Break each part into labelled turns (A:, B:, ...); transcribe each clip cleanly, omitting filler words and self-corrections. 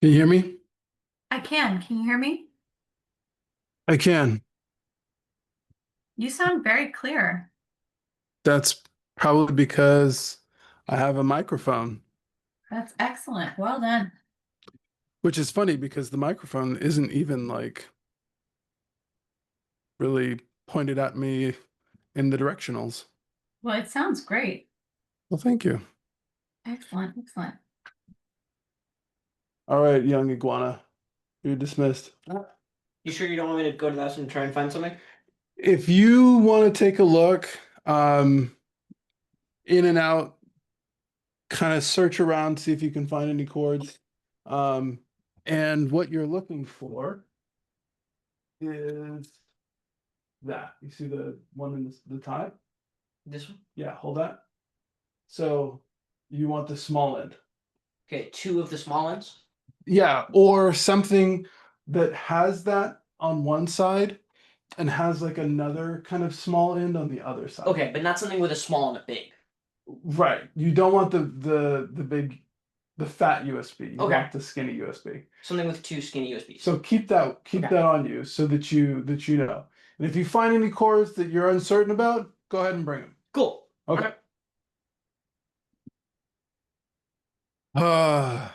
A: Can you hear me?
B: I can. Can you hear me?
A: I can.
B: You sound very clear.
A: That's probably because I have a microphone,
B: That's excellent. Well done.
A: which is funny because the microphone isn't even like really pointed at me in the directionals.
B: Well, it sounds great.
A: Well, thank you.
B: Excellent. Excellent.
A: All right, young iguana, you're dismissed.
C: You sure you don't want me to go to the house and try and find something?
A: If you want to take a look, in and out, kind of search around, see if you can find any chords. Um, and what you're looking for is that. You see the one in the top?
C: This one?
A: Yeah, hold that. So you want the small end.
C: Okay, two of the small ones.
A: Yeah, or something that has that on one side and has like another kind of small end on the other side.
C: Okay, but not something with a small and a big.
A: Right. You don't want the big the fat USB. You
C: Okay.
A: want the skinny USB.
C: Something with two skinny USBs.
A: So keep
C: Okay.
A: that on you so that you know. And if you find any chords that you're uncertain about, go ahead and bring them.
C: Cool.
A: Okay. Uh,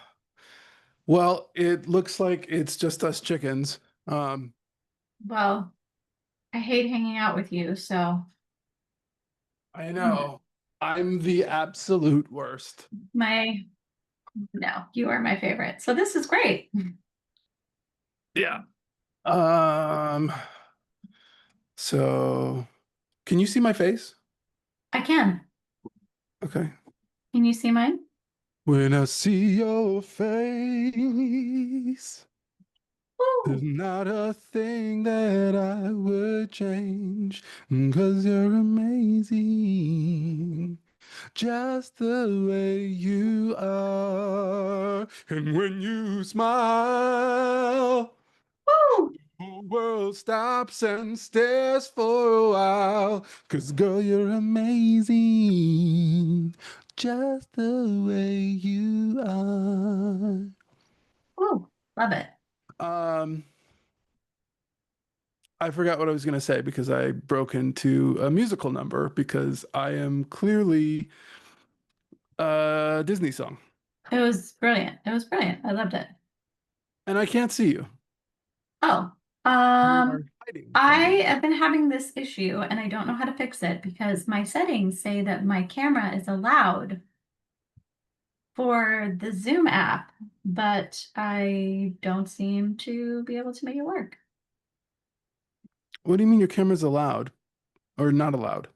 A: well, it looks like it's just us chickens. Um,
B: Well, I hate hanging out with you, so
A: I
B: mm,
A: know. I'm the absolute worst.
B: my no, you are my favorite. So this is great.
A: Yeah. Um, so can you see my face?
B: I can.
A: Okay.
B: Can you see mine?
A: When I see your face, there's
B: Woo!
A: not a thing that I would change, 'cause you're amazing. Just the way you are. And when you smile,
B: Woo!
A: the world stops and stares for a while. 'Cause girl, you're amazing. Just the way you are.
B: Woo! Love it.
A: Um, I forgot what I was going to say because I broke into a musical number because I am clearly a Disney song
B: It was brilliant. It was brilliant. I loved it.
A: and I can't see you.
B: Oh,
A: You are hiding from
B: I
A: me.
B: have been having this issue and I don't know how to fix it because my settings say that my camera is allowed for the Zoom app, but I don't seem to be able to make it work.
A: What do you mean your camera's allowed or not allowed?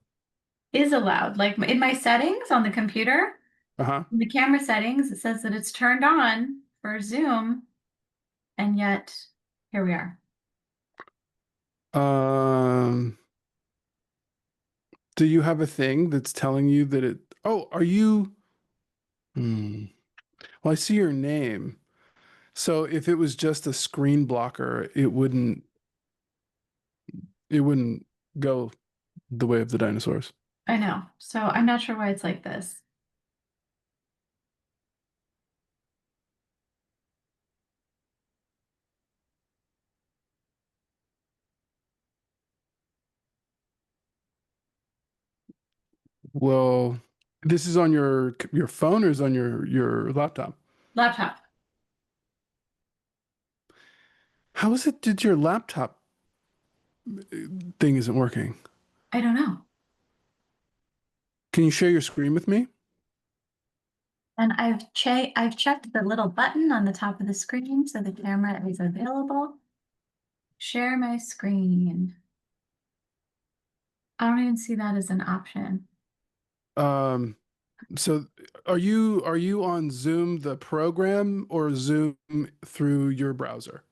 B: Is allowed. Like in my settings on the computer,
A: Uh-huh.
B: in the camera settings, it says that it's turned on for Zoom, and yet here we are.
A: Um, do you have a thing that's telling you that it, oh, are you, hmm. Well, I see your name. So if it was just a screen blocker, it wouldn't go the way of the dinosaurs.
B: I know. So I'm not sure why it's like this.
A: Well, this is on your phone or is on your laptop?
B: Laptop.
A: How is it that your laptop thing isn't working?
B: I don't know.
A: Can you share your screen with me?
B: And I've checked the little button on the top of the screen so the camera is available. Share my screen. I don't even see that as an option.
A: Um, so are you on Zoom the program or Zoom through your browser?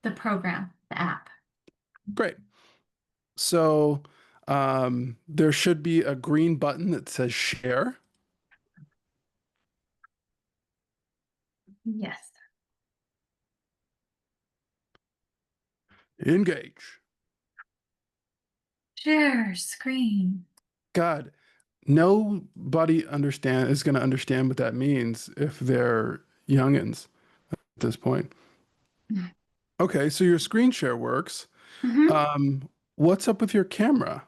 B: The program, the app.
A: Great. So there should be a green button that says share.
B: Yes.
A: Engage.
B: Share screen.
A: God, nobody is going to understand what that means if they're youngins. this point.
B: Mhm.
A: Okay, so your screen share works. What's up with your camera?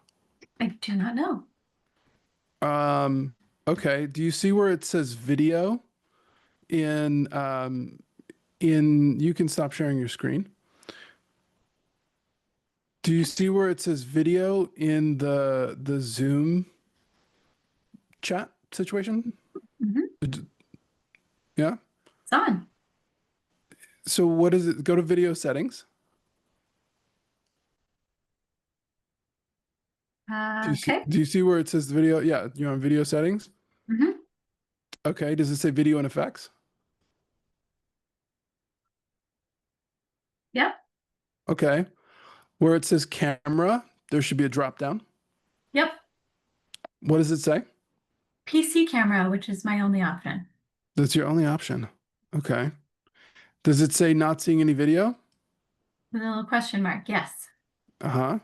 B: I do not know.
A: Okay, do you see where it says video in you can stop sharing your screen. Do you see where it says video in the Zoom chat situation?
B: Mhm.
A: Yeah.
B: It's on.
A: So what is it? Go to video settings.
B: Okay.
A: Do you see where it says video? Yeah, you're on video settings.
B: Hmm.
A: Okay, does it say video and effects?
B: Yep.
A: Okay. Where it says camera, there should be a drop down.
B: Yep.
A: What does it say?
B: PC camera, which is my only option.
A: That's your only option. Okay. Does it say not seeing any video?
B: With a little question mark. Yes.
A: Uh-huh.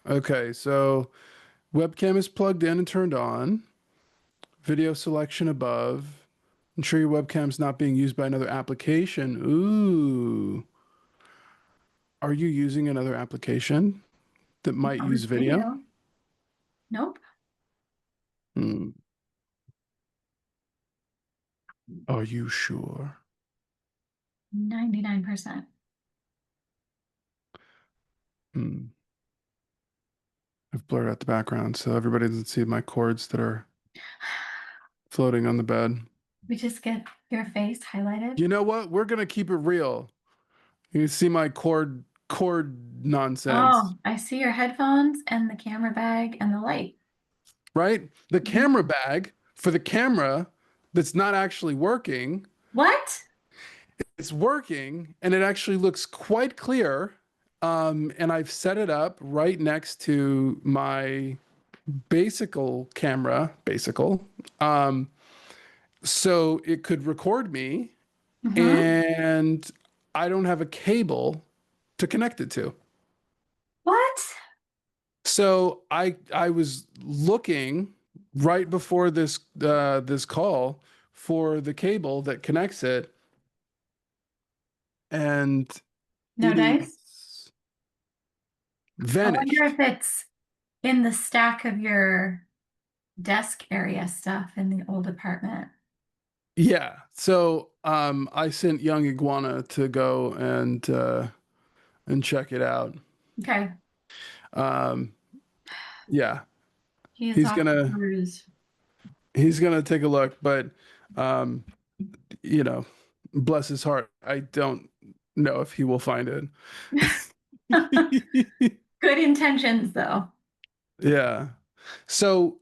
A: Okay, so webcam is plugged in and turned on. Video selection above. Ensure your webcam's not being used by another application. Ooh. Are you using another application that might
B: Not
A: use
B: with
A: video?
B: Nope.
A: Hmm. Are you sure?
B: 99%.
A: Hmm. I've blurred out the background so everybody doesn't see my cords that are floating on the bed.
B: We just get your face highlighted.
A: You know what? We're gonna keep it real. You can see my cord nonsense,
B: Oh, I see your headphones and the camera bag and the light.
A: right? The
B: Mhm.
A: camera bag for the camera that's not actually working.
B: What?
A: It's working and it actually looks quite clear. And I've set it up right next to my basical camera, so it could record me,
B: Hmm.
A: and I don't have a cable to connect it to.
B: What?
A: So I was looking right before this call for the cable that connects it, and
B: No
A: it
B: dice?
A: is
B: I wonder
A: vanished.
B: if it's in the stack of your desk area stuff in the old apartment.
A: Yeah. So I sent young iguana to go and check it out.
B: Okay.
A: Um yeah.
B: He's
A: He's
B: off the
A: gonna
B: cruise.
A: he's gonna take a look, but um you know, bless his heart, I don't know if he will find it.
B: Good intentions, though.
A: Yeah. So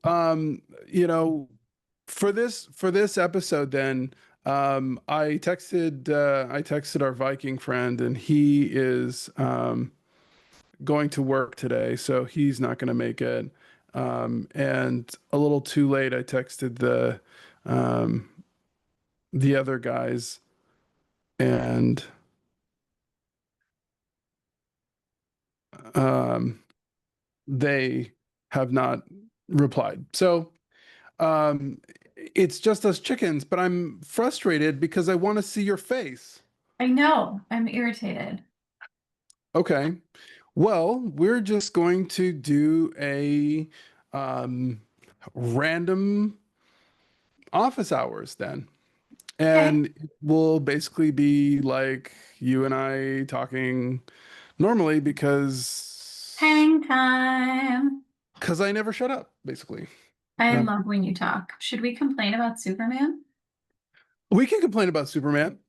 A: for this episode then I texted our Viking friend, and he is going to work today, so he's not going to make it. And a little too late, I texted um, the other guys, and um, they have not replied. So it's just us chickens, but I'm frustrated because I want to see your face.
B: I know. I'm irritated.
A: Okay. Well, we're just going to do a um, random office hours then.
B: Okay.
A: And it will basically be like you and I talking normally
B: Hang time.
A: because I never shut up, basically.
B: I
A: Um,
B: love when you talk. Should we complain about Superman?
A: we can complain about Superman.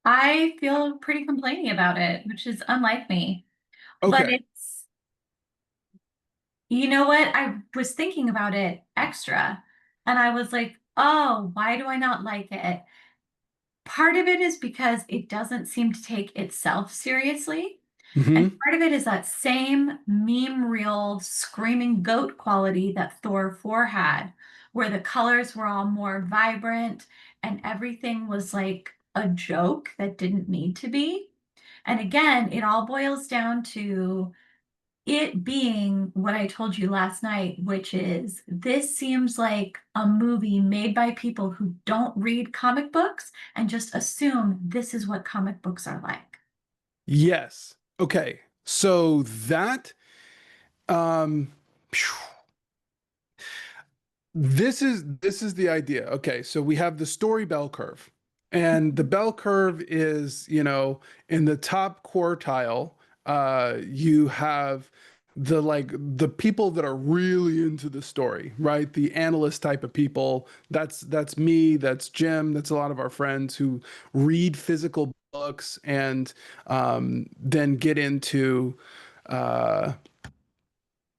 B: I feel pretty complaining about it, which is unlike me. But
A: Okay.
B: it's, you know what? I was thinking about it extra and I was like, oh, why do I not like it? Part of it is because it doesn't seem to take itself seriously. And
A: Hmm.
B: part of it is that same meme reel screaming goat quality that Thor 4 had, where the colors were all more vibrant and everything was like a joke that didn't need to be. And again, it all boils down to it being what I told you last night, which is this seems like a movie made by people who don't read comic books and just assume this is what comic books are like.
A: Yes. Okay. So that um phew, this is the idea. Okay, so we have the story bell curve. And the bell curve is, in the top quartile, you have the people that are really into the story, right? The analyst type of people. That's me, that's Jim, that's a lot of our friends who read physical books and then uh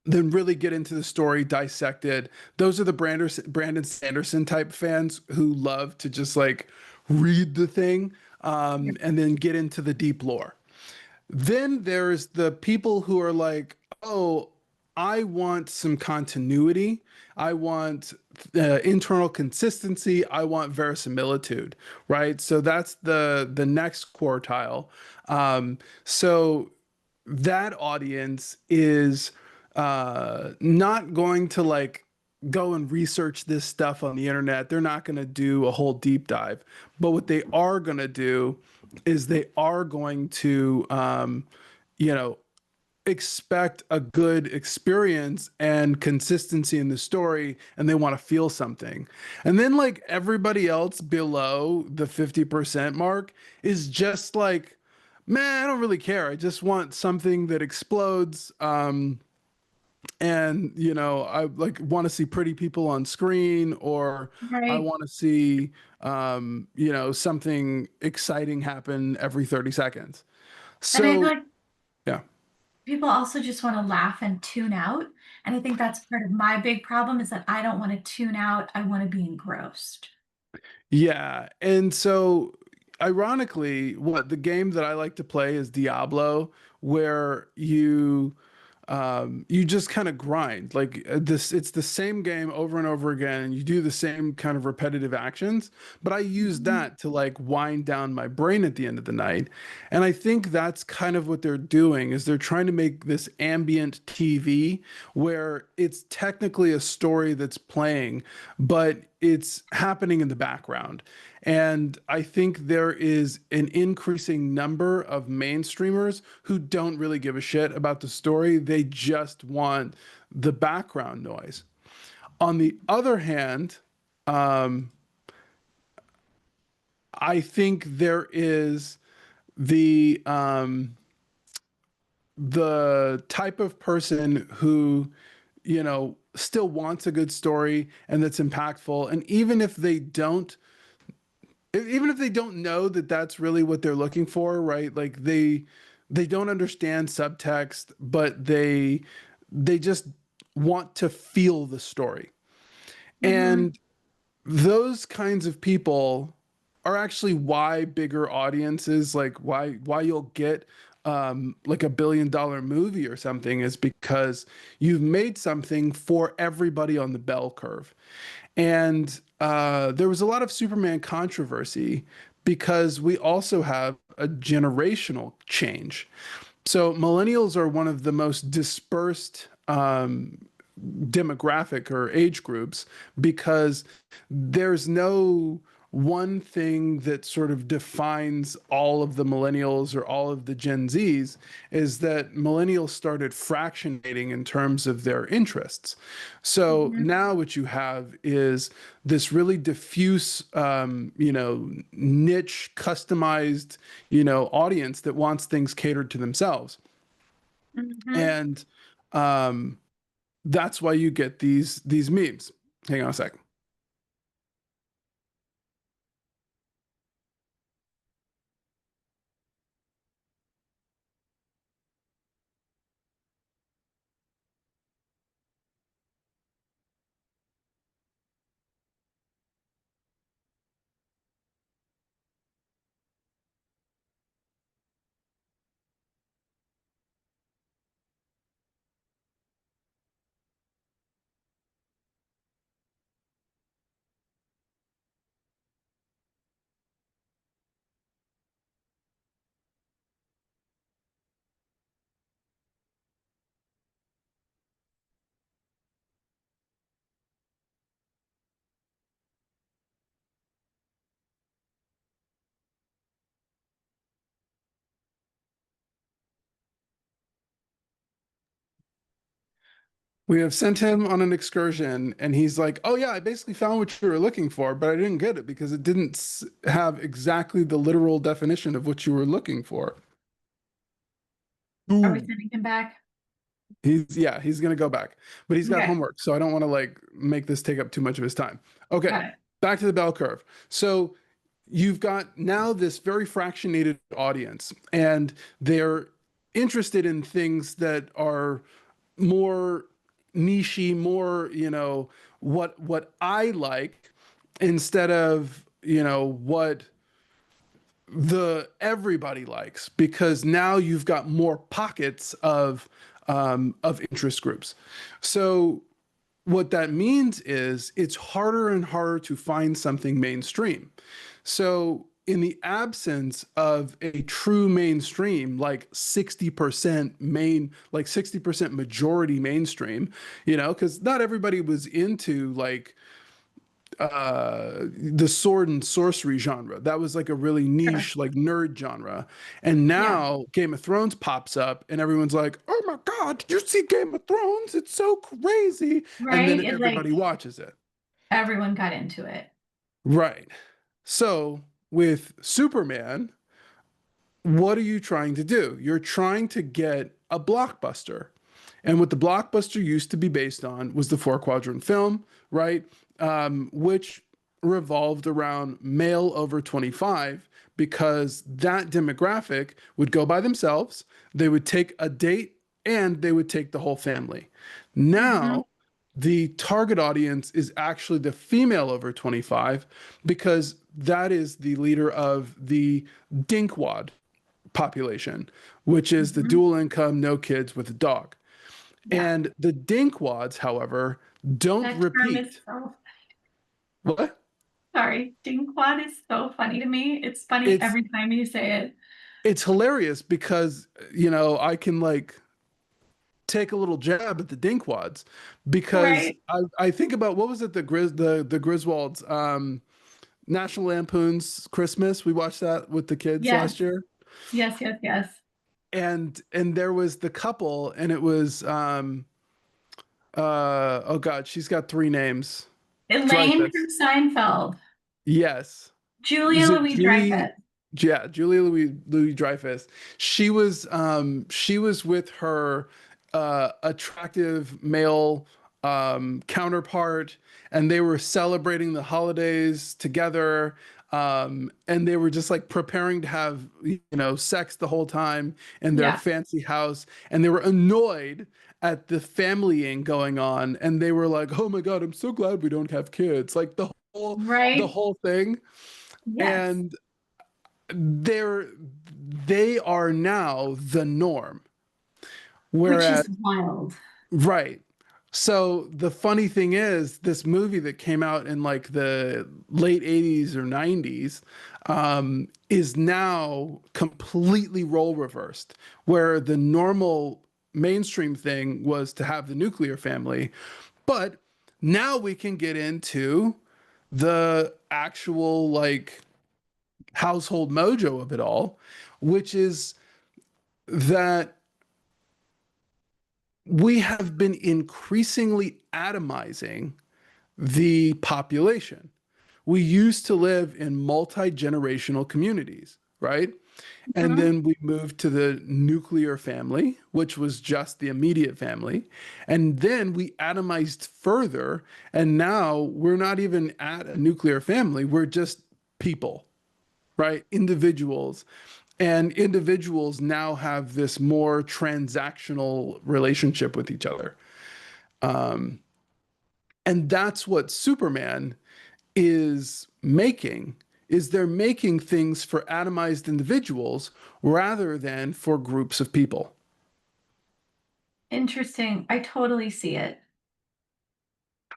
A: really get into the story, dissect it. Those are the Brandon Sanderson type fans who love to just like read the thing and then get into the deep lore. Then there's the people who are like, oh, I want some continuity. I want internal consistency. I want verisimilitude, right? So that's the next quartile. So that audience is not going to like go and research this stuff on the internet. They're not going to do a whole deep dive. But what they are going to do is they are going to, you know, expect a good experience and consistency in the story, and they want to feel something. And then, like, everybody else below the 50% mark is just like, man, I don't really care. I just want something that explodes. And I like want to see pretty people on screen, or I
B: Right.
A: want to see something exciting happen every 30 seconds.
B: And I feel
A: So
B: like
A: yeah.
B: people also just want to laugh and tune out. And I think that's part of my big problem is that I don't want to tune out. I want to be engrossed.
A: Yeah. And so, ironically, what the game that I like to play is Diablo, where you just kind of grind like this. It's the same game over and over again, and you do the same kind of repetitive actions. But I use
B: Mhm.
A: that to like wind down my brain at the end of the night. And I think that's kind of what they're doing is they're trying to make this ambient TV where it's technically a story that's playing, but it's happening in the background. And I think there is an increasing number of mainstreamers who don't really give a shit about the story. They just want the background noise. On the other hand, um, I think there is the the type of person who still wants a good story and that's impactful, and even if they don't know that that's really what they're looking for, right? Like they don't understand subtext, but they just want to feel the story.
B: Mhm.
A: And those kinds of people are actually why bigger audiences, like why you'll get like $1 billion movie or something, is because you've made something for everybody on the bell curve. And there was a lot of Superman controversy because we also have a generational change. So millennials are one of the most dispersed demographic or age groups because there's no one thing that sort of defines all of the millennials or all of the Gen Zs. Is that millennials started fractionating in terms of their interests. So
B: Mhm.
A: now what you have is this really diffuse, niche, customized, audience that wants things catered to themselves.
B: Mhm.
A: And um, that's why you get these memes. Hang on a second. We have sent him on an excursion, and he's like, "Oh yeah, I basically found what you were looking for, but I didn't get it because it didn't have exactly the literal definition of what you were looking for."
B: Are we
A: Ooh.
B: sending him back?
A: He's gonna go back, but he's got
B: Okay,
A: homework, so I don't want to like make this take up too much of his time. Okay,
B: got it.
A: back to the bell curve. So you've got now this very fractionated audience, and they're interested in things that are more nichey, more, what I like instead of, what the everybody likes, because now you've got more pockets of interest groups. So what that means is it's harder and harder to find something mainstream. So in the absence of a true mainstream, like 60% like 60% majority mainstream, because not everybody was into like the sword and sorcery genre. That was like a really
B: Sure.
A: niche, like nerd genre. And
B: Yeah,
A: now Game of Thrones pops up and everyone's like, "Oh my God, did you see Game of Thrones? It's so crazy." And
B: right.
A: then
B: It
A: everybody
B: like
A: watches it.
B: everyone got into it.
A: Right. So with Superman, what are you trying to do? You're trying to get a blockbuster. And what the blockbuster used to be based on was the four quadrant film, right? Which revolved around male over 25 because that demographic would go by themselves, they would take a date, and they would take the whole family.
B: Hmm.
A: Now, the target audience is actually the female over 25 because that is the leader of the dinkwad population, which is the
B: Hmm.
A: dual income, no kids with a dog.
B: Yeah,
A: And the dinkwads, however, don't
B: that term is
A: repeat.
B: so
A: What?
B: sorry. Dinkwad is so funny to me. It's funny
A: It's
B: every time you say it.
A: it's hilarious because I can like take a little jab at the dinkwads because
B: Right.
A: I think about what was it, the Griswolds, National Lampoon's Christmas. We watched that with the kids
B: Yes,
A: last year.
B: yes, yes, yes.
A: And there was the couple, and it was oh God, she's got three names.
B: Elaine
A: Dreyfus.
B: from Seinfeld.
A: Yes.
B: Julia
A: Is it
B: Louis-Dreyfus.
A: Julie? Yeah, Julia Louis Dreyfus. She was with her attractive male counterpart, and they were celebrating the holidays together. And they were just like preparing to have, sex the whole time in their
B: Yeah,
A: fancy house, and they were annoyed at the familying going on, and they were like, "Oh my God, I'm so glad we don't have kids." Like the
B: right.
A: whole thing.
B: Yes,
A: And they're they are now the norm.
B: which
A: Whereas,
B: is wild.
A: right. So the funny thing is, this movie that came out in like the late 80s or 90s is now completely role reversed, where the normal mainstream thing was to have the nuclear family. But now we can get into the actual like household mojo of it all, which is that we have been increasingly atomizing the population. We used to live in multi-generational communities, right? And
B: Mhm.
A: then we moved to the nuclear family, which was just the immediate family. And then we atomized further. And now we're not even at a nuclear family, we're just people, right? Individuals. And individuals now have this more transactional relationship with each other. Um, and that's what Superman is making is they're making things for atomized individuals rather than for groups of people.
B: Interesting. I totally see it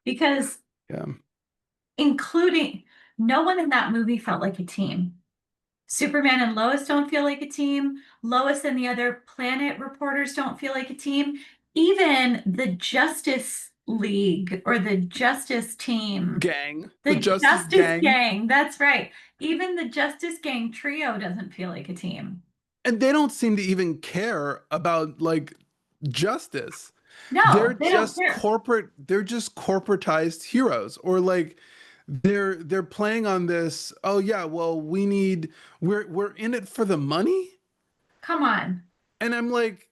B: because
A: Yeah.
B: including no one in that movie felt like a team. Superman and Lois don't feel like a team. Lois and the other planet reporters don't feel like a team. Even the Justice League or the Justice Team,
A: Gang, the
B: the
A: Justice
B: Justice
A: Gang.
B: Gang, that's right. Even the Justice Gang trio doesn't feel like a team.
A: And they don't seem to even care about like justice.
B: No, they don't care.
A: they're just corporatized heroes, or like they're playing on this, oh yeah, well we're in it for the money.
B: Come on.
A: And I'm like,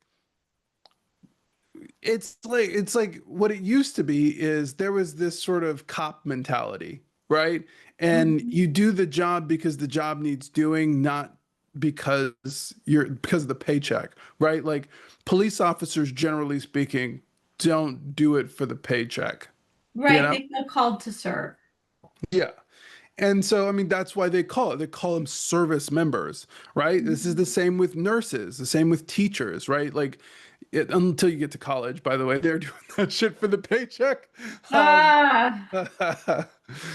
A: it's like what it used to be is there was this sort of cop mentality, right? And
B: Mhm.
A: you do the job because the job needs doing, not because of the paycheck, right? Like police officers, generally speaking, don't do it for the paycheck, you
B: Right.
A: know?
B: They feel called to serve.
A: Yeah. And so, I mean, that's why they call them service members, right? This is the
B: Mhm.
A: same with nurses, the same with teachers, right? Like, until you get to college, by the way, they're doing that shit for the paycheck. Um,
B: Ah,
A: but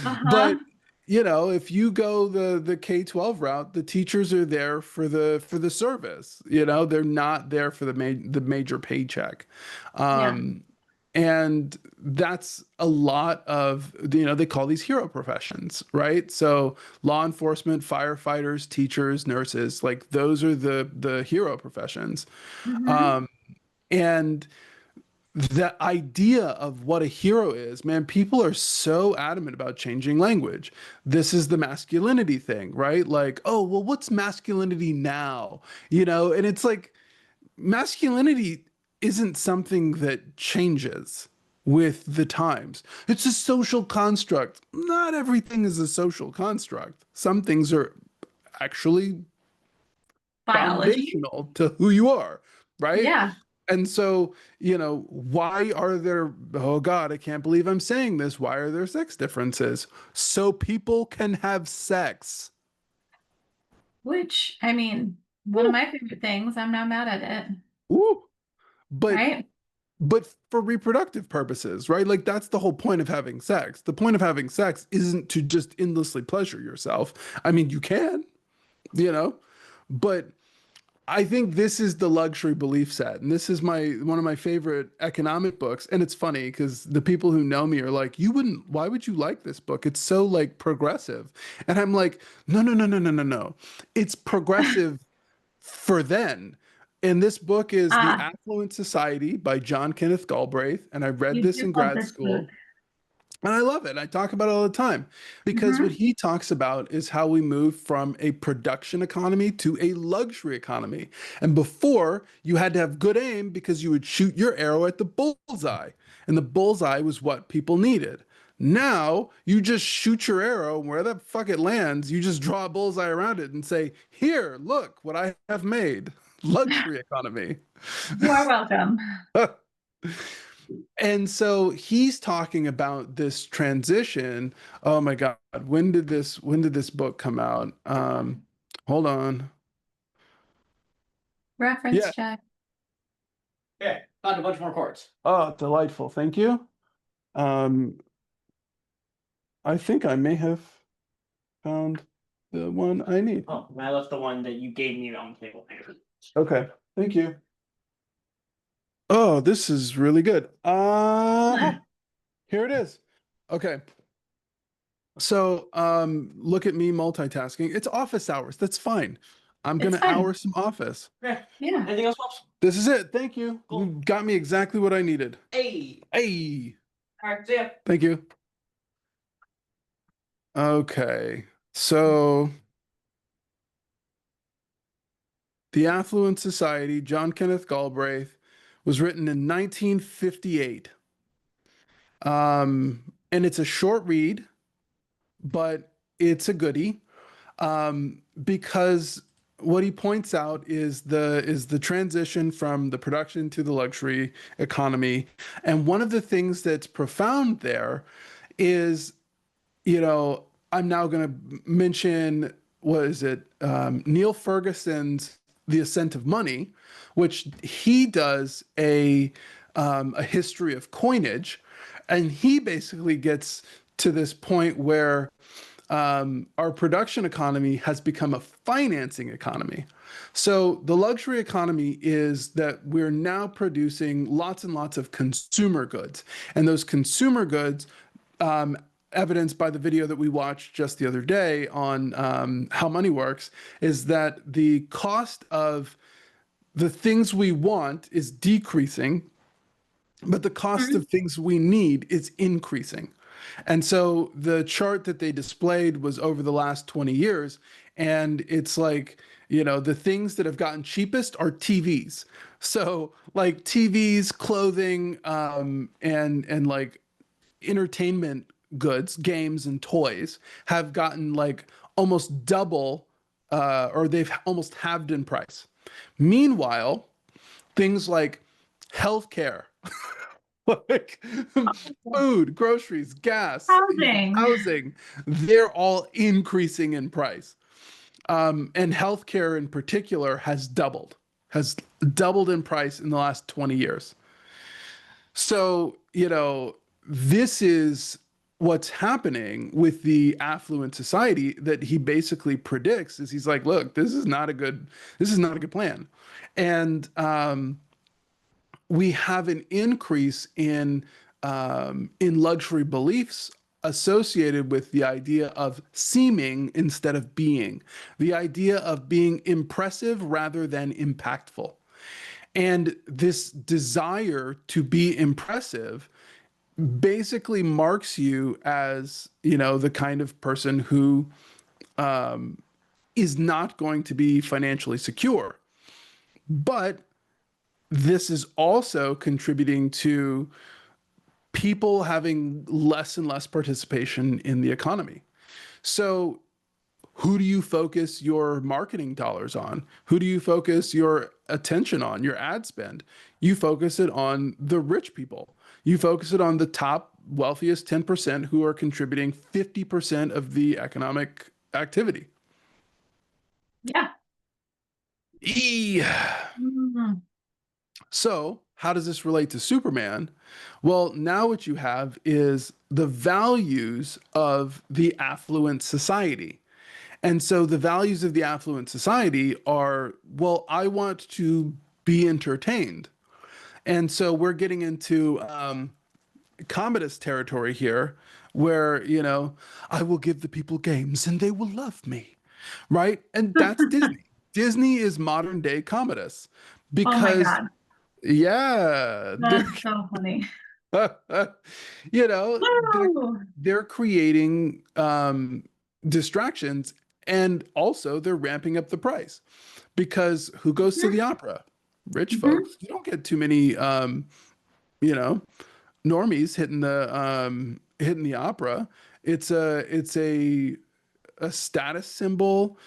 B: uh-huh.
A: if you go the K-12 route, the teachers are there for the service. They're not there for the major paycheck.
B: Yeah.
A: Um, and that's a lot of, they call these hero professions, right? So law enforcement, firefighters, teachers, nurses, like those are the hero professions.
B: Hmm.
A: Um, and the idea of what a hero is, man, people are so adamant about changing language. This is the masculinity thing, right? Like, oh, well, what's masculinity now? And it's like masculinity isn't something that changes with the times. It's a social construct. Not everything is a social construct. Some things are actually
B: Biology.
A: foundational to who you are, right?
B: Yeah.
A: And so, why are there, oh God, I can't believe I'm saying this. Why are there sex differences? So people can have sex.
B: Which, I mean, one of
A: Woo,
B: my favorite things, I'm not mad at it.
A: woo. But
B: Right?
A: for reproductive purposes, right? Like that's the whole point of having sex. The point of having sex isn't to just endlessly pleasure yourself. I mean, you can, you know, but I think this is the luxury belief set, and this is my one of my favorite economic books. And it's funny because the people who know me are like, "You wouldn't? Why would you like this book? It's so like progressive." And I'm like, "No, no, no, no, no, no, no. It's progressive for then." And this book is The
B: Ah,
A: Affluent Society by John Kenneth Galbraith, and I read
B: you
A: this
B: do
A: in
B: love
A: grad
B: this book.
A: school. And I love it. I talk about it all the time because what
B: Hmm.
A: he talks about is how we move from a production economy to a luxury economy. And before, you had to have good aim because you would shoot your arrow at the bullseye, and the bullseye was what people needed. Now, you just shoot your arrow, and where the fuck it lands, you just draw a bullseye around it and say, "Here, look what I have made." Luxury economy.
B: You are welcome.
A: And so he's talking about this transition. Oh my God, when did this book come out? Hold on.
B: Reference
A: Yeah.
B: check.
C: Okay, found a bunch more chords.
A: Oh, delightful. Thank you. Um, I think I may have found the one I need.
C: Oh, and I left the one that you gave me on the table.
A: Okay. Thank you. Oh, this is really good. Here it is. Okay. So, look at me multitasking. It's office hours. That's fine. I'm
B: It's
A: gonna
B: fine.
A: hour some office.
C: Okay.
B: Yeah.
C: Anything else, Pops?
A: This is it. Thank you.
C: Cool.
A: You got me exactly what I needed.
C: Hey.
A: Hey,
C: All right, see ya.
A: thank you. Okay. So, The Affluent Society, John Kenneth Galbraith, was written in 1958. And it's a short read, but it's a goodie. Because what he points out is the transition from the production to the luxury economy. And one of the things that's profound there is, I'm now going to mention, what is it? Neil Ferguson's The Ascent of Money, which he does a history of coinage, and he basically gets to this point where our production economy has become a financing economy. So the luxury economy is that we're now producing lots and lots of consumer goods, and those consumer goods, um, evidenced by the video that we watched just the other day on how money works, is that the cost of the things we want is decreasing, but the cost
B: Mhm.
A: of things we need is increasing. And so the chart that they displayed was over the last 20 years. And it's like, the things that have gotten cheapest are TVs. So like TVs, clothing, and like entertainment goods, games and toys have gotten like almost double, or they've almost halved in price. Meanwhile, things like healthcare, like food, groceries, gas,
B: Housing.
A: housing, they're all increasing in price. And healthcare in particular has doubled in price in the last 20 years. So, this is what's happening with the affluent society that he basically predicts is he's like, look, this is not a good plan. And we have an increase in luxury beliefs associated with the idea of seeming instead of being, the idea of being impressive rather than impactful. And this desire to be impressive basically marks you as, the kind of person who is not going to be financially secure. But this is also contributing to people having less and less participation in the economy. So, who do you focus your marketing dollars on? Who do you focus your attention on, your ad spend? You focus it on the rich people. You focus it on the top wealthiest 10% who are contributing 50% of the economic activity.
B: Yeah.
A: E.
B: Mhm.
A: So, how does this relate to Superman? Well, now what you have is the values of the affluent society. And so the values of the affluent society are, well, I want to be entertained. And so we're getting into Commodus territory here, where, I will give the people games and they will love me, right? And that's Disney. Disney is modern day Commodus
B: Oh my
A: because,
B: God.
A: yeah,
B: That's so funny.
A: you know, they're,
B: Woo!
A: they're creating distractions, and also they're ramping up the price because who goes to the opera? Rich
B: Mhm.
A: folks. You don't get too many, you know, normies hitting the opera. It's a status symbol.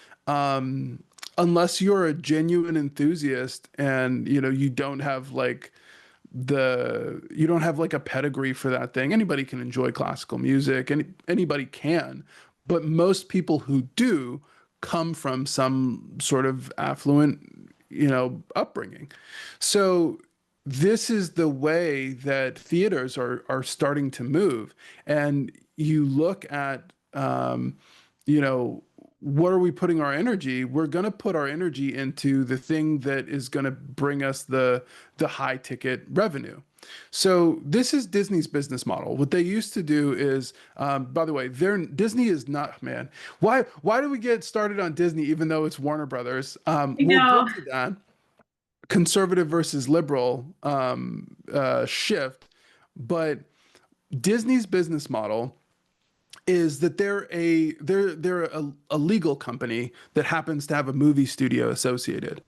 A: Unless you're a genuine enthusiast and you don't have like a pedigree for that thing. Anybody can enjoy classical music, and anybody can, but most people who do come from some sort of affluent, upbringing. So this is the way that theaters are starting to move. And you look at, you know, what are we putting our energy? We're going to put our energy into the thing that is going to bring us the high ticket revenue. So this is Disney's business model. What they used to do is, by the way, Disney is not, man. Why do we get started on Disney even though it's Warner Brothers?
B: I
A: We'll
B: know.
A: get to that conservative versus liberal shift, but Disney's business model is that they're a legal company that happens to have a movie studio associated.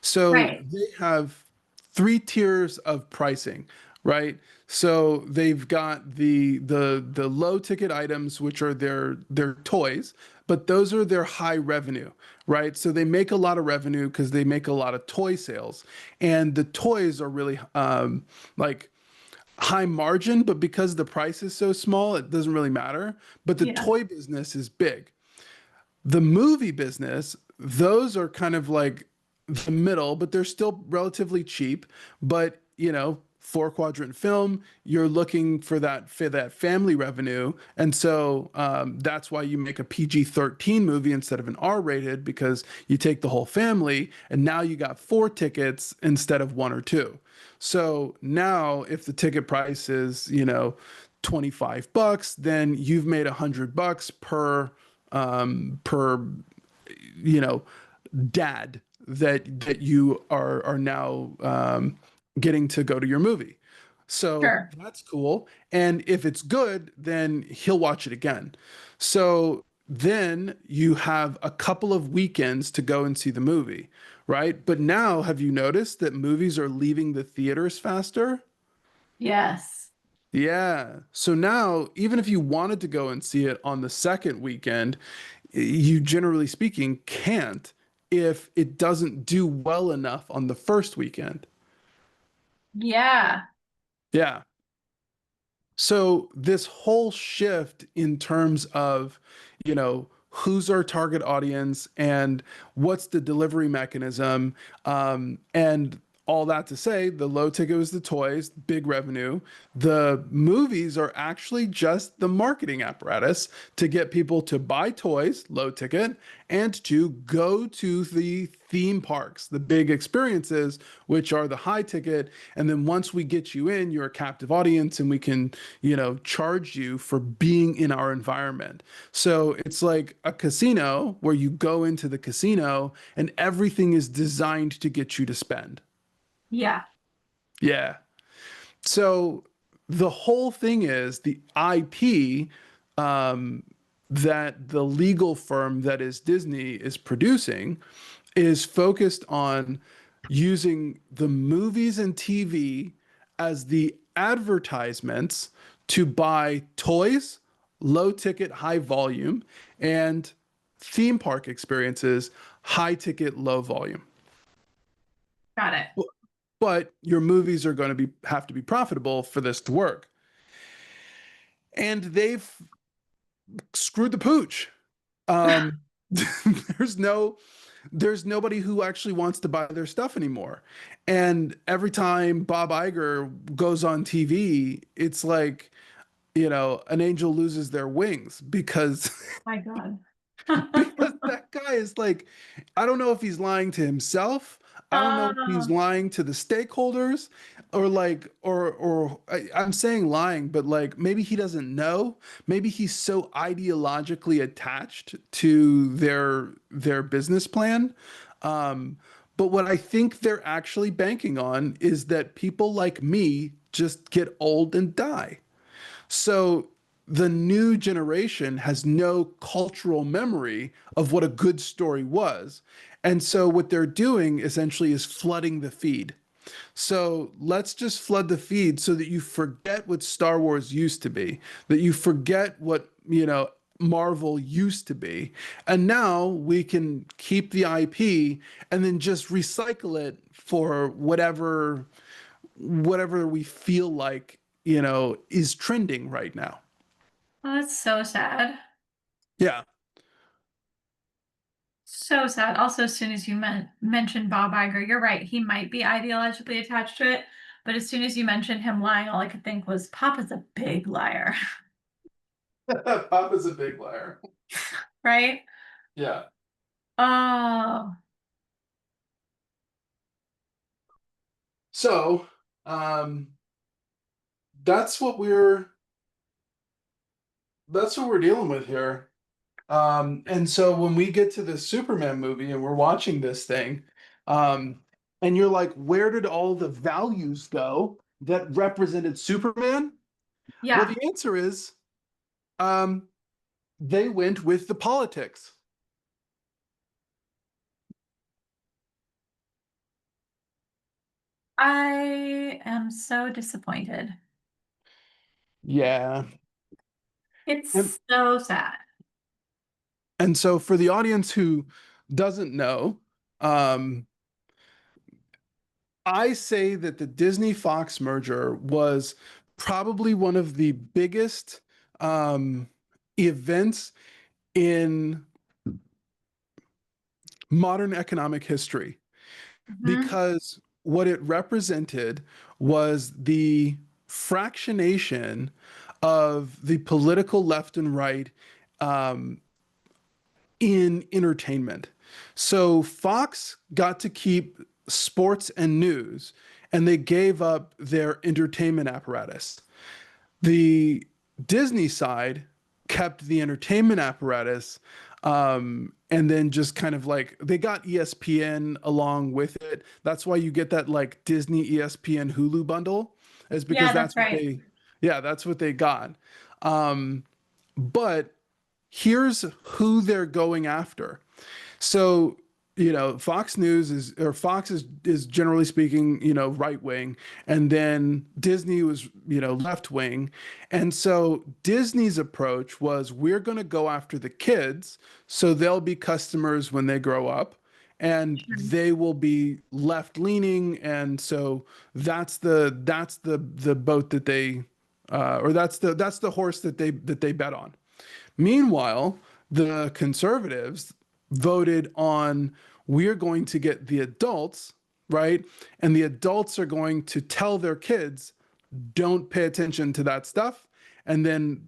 A: So
B: Right.
A: they have three tiers of pricing, right? So they've got the low ticket items, which are their toys, but those are their high revenue, right? So they make a lot of revenue because they make a lot of toy sales, and the toys are really like high margin, but because the price is so small, it doesn't really matter. But the
B: Yeah.
A: toy business is big. The movie business, those are kind of like the middle, but they're still relatively cheap. But, four quadrant film, you're looking for that family revenue. And so that's why you make a PG-13 movie instead of an R-rated, because you take the whole family and now you got four tickets instead of one or two. So now if the ticket price is, $25, then you've made $100 per you know dad that you are now getting to go to your movie. So
B: Sure.
A: that's cool. And if it's good, then he'll watch it again. So then you have a couple of weekends to go and see the movie, right? But now, have you noticed that movies are leaving the theaters faster?
B: Yes.
A: Yeah. So now, even if you wanted to go and see it on the second weekend, you generally speaking can't if it doesn't do well enough on the first weekend.
B: Yeah.
A: Yeah. So this whole shift in terms of, who's our target audience and what's the delivery mechanism, and all that to say, the low ticket was the toys, big revenue. The movies are actually just the marketing apparatus to get people to buy toys, low ticket, and to go to the theme parks, the big experiences, which are the high ticket. And then once we get you in, you're a captive audience and we can, charge you for being in our environment. So it's like a casino where you go into the casino and everything is designed to get you to spend.
B: Yeah.
A: Yeah. So the whole thing is the IP, um, that the legal firm that is Disney is producing is focused on using the movies and TV as the advertisements to buy toys, low ticket, high volume, and theme park experiences, high ticket, low volume.
B: Got it.
A: But your movies are going to be have to be profitable for this to work. And they've screwed the pooch. Um, there's no there's nobody who actually wants to buy their stuff anymore. And every time Bob Iger goes on TV, it's like, an angel loses their wings because
B: My God.
A: because that guy is like, I don't know if he's lying to himself. I don't know if he's
B: Oh,
A: lying to the stakeholders or like, or I'm saying lying, but like maybe he doesn't know. Maybe he's so ideologically attached to their business plan. But what I think they're actually banking on is that people like me just get old and die. So the new generation has no cultural memory of what a good story was. And so what they're doing essentially is flooding the feed. So let's just flood the feed so that you forget what Star Wars used to be, that you forget what, Marvel used to be. And now we can keep the IP and then just recycle it for whatever we feel like, is trending right now.
B: that's so sad.
A: Yeah.
B: So sad. Also, as soon as you mentioned Bob Iger, you're right. He might be ideologically attached to it, but as soon as you mentioned him lying, all I could think was Papa's a big liar,
A: Papa's a big liar.
B: right?
A: Yeah.
B: Oh,
A: So, um, that's what we're that's what we're dealing with here. And so when we get to the Superman movie and we're watching this thing, um, and you're like, where did all the values go that represented Superman? Well,
B: yeah.
A: the answer is, um, they went with the politics.
B: I am so disappointed.
A: Yeah. And
B: It's so sad.
A: and so for the audience who doesn't know, um, I say that the Disney Fox merger was probably one of the biggest, events in modern economic history
B: Mhm.
A: because what it represented was the fractionation of the political left and right, um, in entertainment. So Fox got to keep sports and news, and they gave up their entertainment apparatus. The Disney side kept the entertainment apparatus, and then just kind of like they got ESPN along with it. That's why you get that like Disney ESPN Hulu bundle. is because
B: Yeah,
A: that's
B: that's
A: what
B: right.
A: they, yeah, that's what they got. Um, but here's who they're going after. So, Fox News is generally speaking, right wing, and then Disney was, left wing. And so Disney's approach was we're going to go after the kids so they'll be customers when they grow up and
B: Sure.
A: they will be left leaning. And so that's the boat that they or that's the horse that they bet on. Meanwhile, the conservatives voted on we're going to get the adults, right? And the adults are going to tell their kids, don't pay attention to that stuff. And then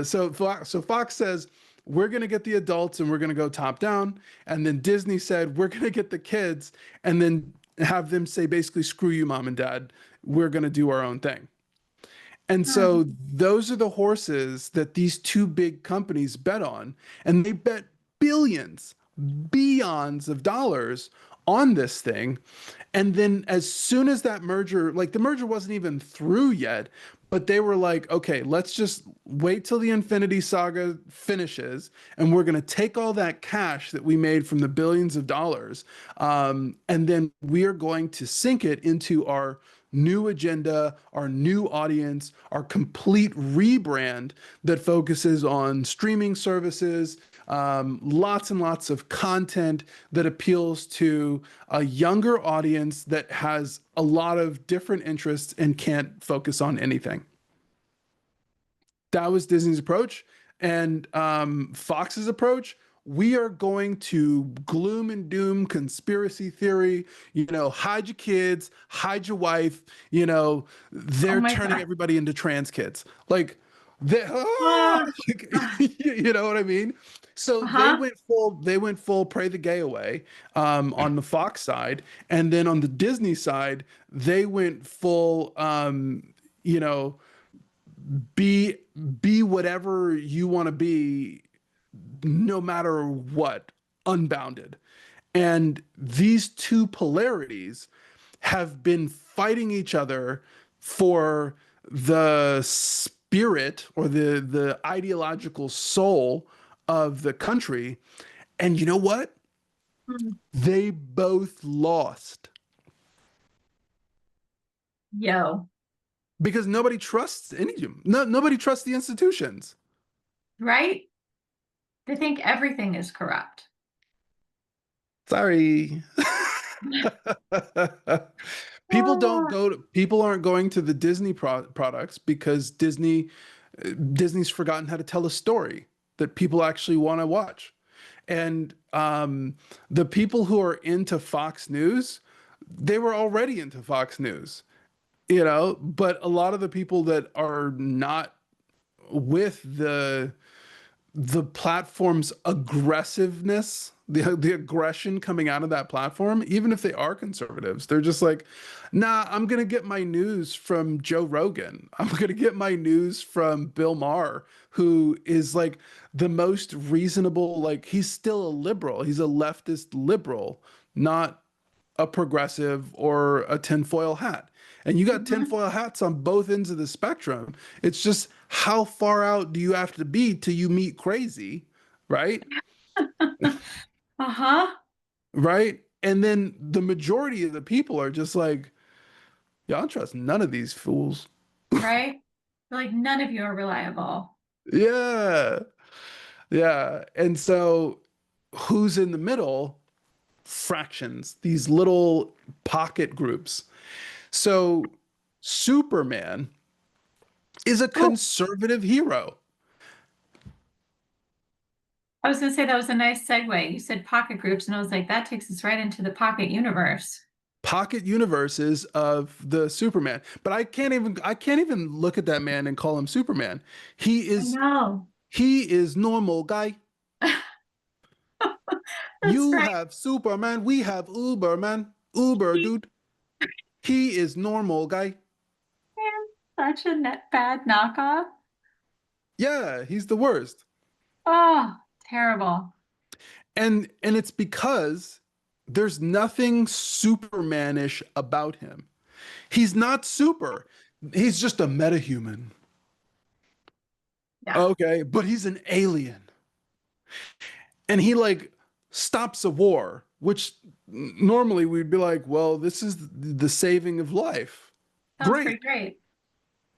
A: so Fox says we're going to get the adults and we're going to go top down. And then Disney said we're going to get the kids and then have them say basically screw you mom and dad. We're going to do our own thing. And
B: Hmm.
A: so those are the horses that these two big companies bet on. And they bet billions, billions of dollars on this thing. And then as soon as that merger, like the merger wasn't even through yet, but they were like, okay, let's just wait till the Infinity Saga finishes, and we're going to take all that cash that we made from the billions of dollars, and then we are going to sink it into our new agenda, our new audience, our complete rebrand that focuses on streaming services, lots and lots of content that appeals to a younger audience that has a lot of different interests and can't focus on anything. That was Disney's approach. And Fox's approach, we are going to gloom and doom conspiracy theory, hide your kids, hide your wife,
B: Oh
A: they're
B: my
A: turning
B: God.
A: everybody into trans kids. Like, they,
B: Ah, ah,
A: you know what I mean? So
B: uh-huh.
A: they went full pray the gay away on the Fox side. And then on the Disney side, they went full, you know, be be whatever you want to be no matter what, unbounded. And these two polarities have been fighting each other for the spirit or the ideological soul of the country. And you know what?
B: Mm.
A: They both lost
B: Yo,
A: because nobody trusts any of them. No, nobody trusts the institutions.
B: right? They think everything is corrupt.
A: Sorry.
B: Ah,
A: People aren't going to the Disney products because Disney's forgotten how to tell a story that people actually want to watch. And the people who are into Fox News, they were already into Fox News, but a lot of the people that are not with the platform's aggressiveness, the aggression coming out of that platform, even if they are conservatives, they're just like, nah, I'm gonna get my news from Joe Rogan. I'm gonna get my news from Bill Maher, who is like the most reasonable, like he's still a liberal. He's a leftist liberal, not a progressive or a tinfoil hat. And you got
B: mhm.
A: tinfoil hats on both ends of the spectrum. It's just how far out do you have to be till you meet crazy, right?
B: Uh-huh.
A: Right? And then the majority of the people are just like, yeah, I don't trust none of these fools.
B: Right? Like none of you are reliable.
A: Yeah. Yeah. And so who's in the middle? Fractions, these little pocket groups. So Superman is a
B: Oh,
A: conservative hero.
B: I was gonna say that was a nice segue. You said pocket groups, and I was like, that takes us right into the pocket universe.
A: Pocket universes of the Superman. But I can't even look at that man and call him Superman. He
B: I
A: is
B: know.
A: he is normal guy.
B: That's
A: You
B: right.
A: have Superman, we have Uber, man. Uber,
B: He
A: dude. He is normal guy.
B: is such a net bad knockoff.
A: Yeah, he's the worst.
B: Oh, terrible.
A: And it's because there's nothing Supermanish about him. He's not super. He's just a metahuman.
B: Yeah.
A: Okay, but he's an alien. And he like stops a war, which normally we'd be like, well, this is the saving of life.
B: Sounds
A: Great.
B: pretty great.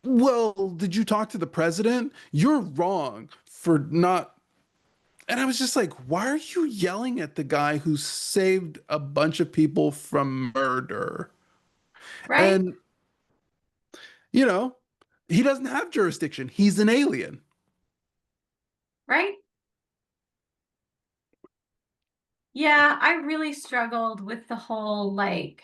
A: Well, did you talk to the president? You're wrong for not. And I was just like, why are you yelling at the guy who saved a bunch of people from murder?
B: Right?
A: And, you know, he doesn't have jurisdiction. He's an alien.
B: Right? Yeah, I really struggled with the whole like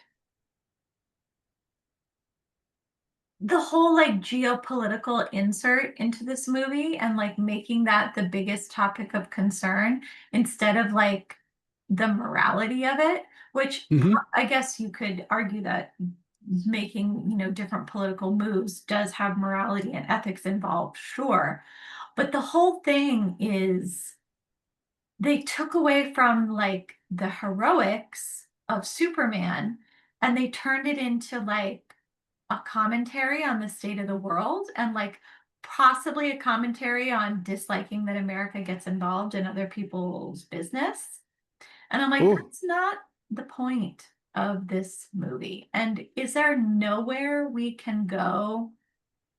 B: geopolitical insert into this movie and like making that the biggest topic of concern instead of like the morality of it, which
A: Hmm.
B: I guess you could argue that making, different political moves does have morality and ethics involved, sure. But the whole thing is they took away from like the heroics of Superman and they turned it into like a commentary on the state of the world and like possibly a commentary on disliking that America gets involved in other people's business. And I'm like,
A: Oh,
B: that's not the point of this movie. And is there nowhere we can go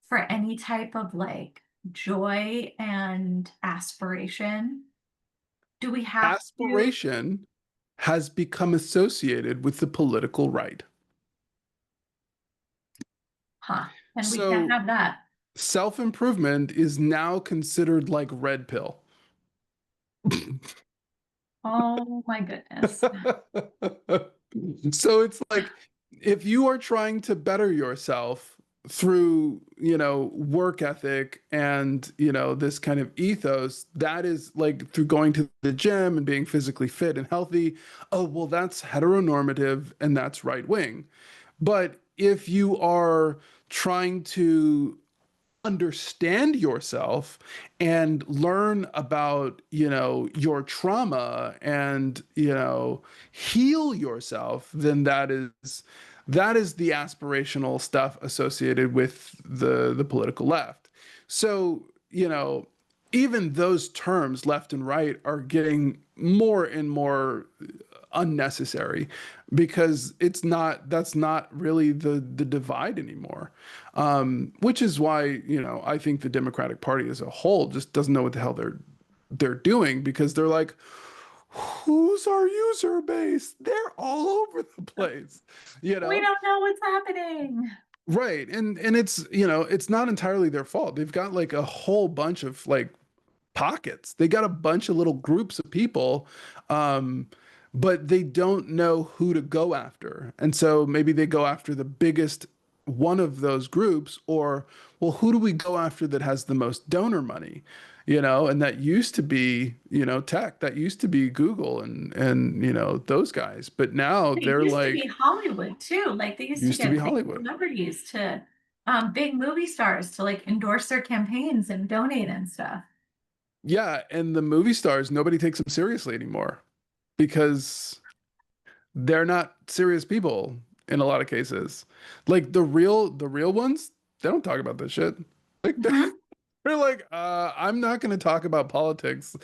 B: for any type of like joy and aspiration? Do we have to?
A: aspiration has become associated with the political right.
B: Huh. And we can't
A: So
B: have that.
A: self-improvement is now considered like red pill.
B: Oh my goodness.
A: So it's like if you are trying to better yourself through, work ethic and, this kind of ethos, that is like through going to the gym and being physically fit and healthy. Oh, well, that's heteronormative and that's right wing. But if you are trying to understand yourself and learn about your trauma and heal yourself, then that is the aspirational stuff associated with the political left. So even those terms left and right are getting more and more unnecessary because that's not really the divide anymore. Which is why, I think the Democratic Party as a whole just doesn't know what the hell they're doing because they're like, who's our user base? They're all over the place, you
B: We
A: know?
B: don't know what's happening.
A: Right. And it's not entirely their fault. They've got like a whole bunch of like pockets. They got a bunch of little groups of people, um, but they don't know who to go after. And so maybe they go after the biggest one of those groups, or, well, who do we go after that has the most donor money? And that used to be, tech, that used to be Google and those guys. But now
B: It
A: they're
B: used to be
A: like,
B: Hollywood too. Like they used to
A: used to be
B: get big
A: Hollywood.
B: celebrities to big movie stars to like endorse their campaigns and donate and stuff.
A: Yeah, and the movie stars, nobody takes them seriously anymore because they're not serious people in a lot of cases. Like the real ones, they don't talk about this shit. Like
B: Mhm.
A: they're like, I'm not gonna talk about politics.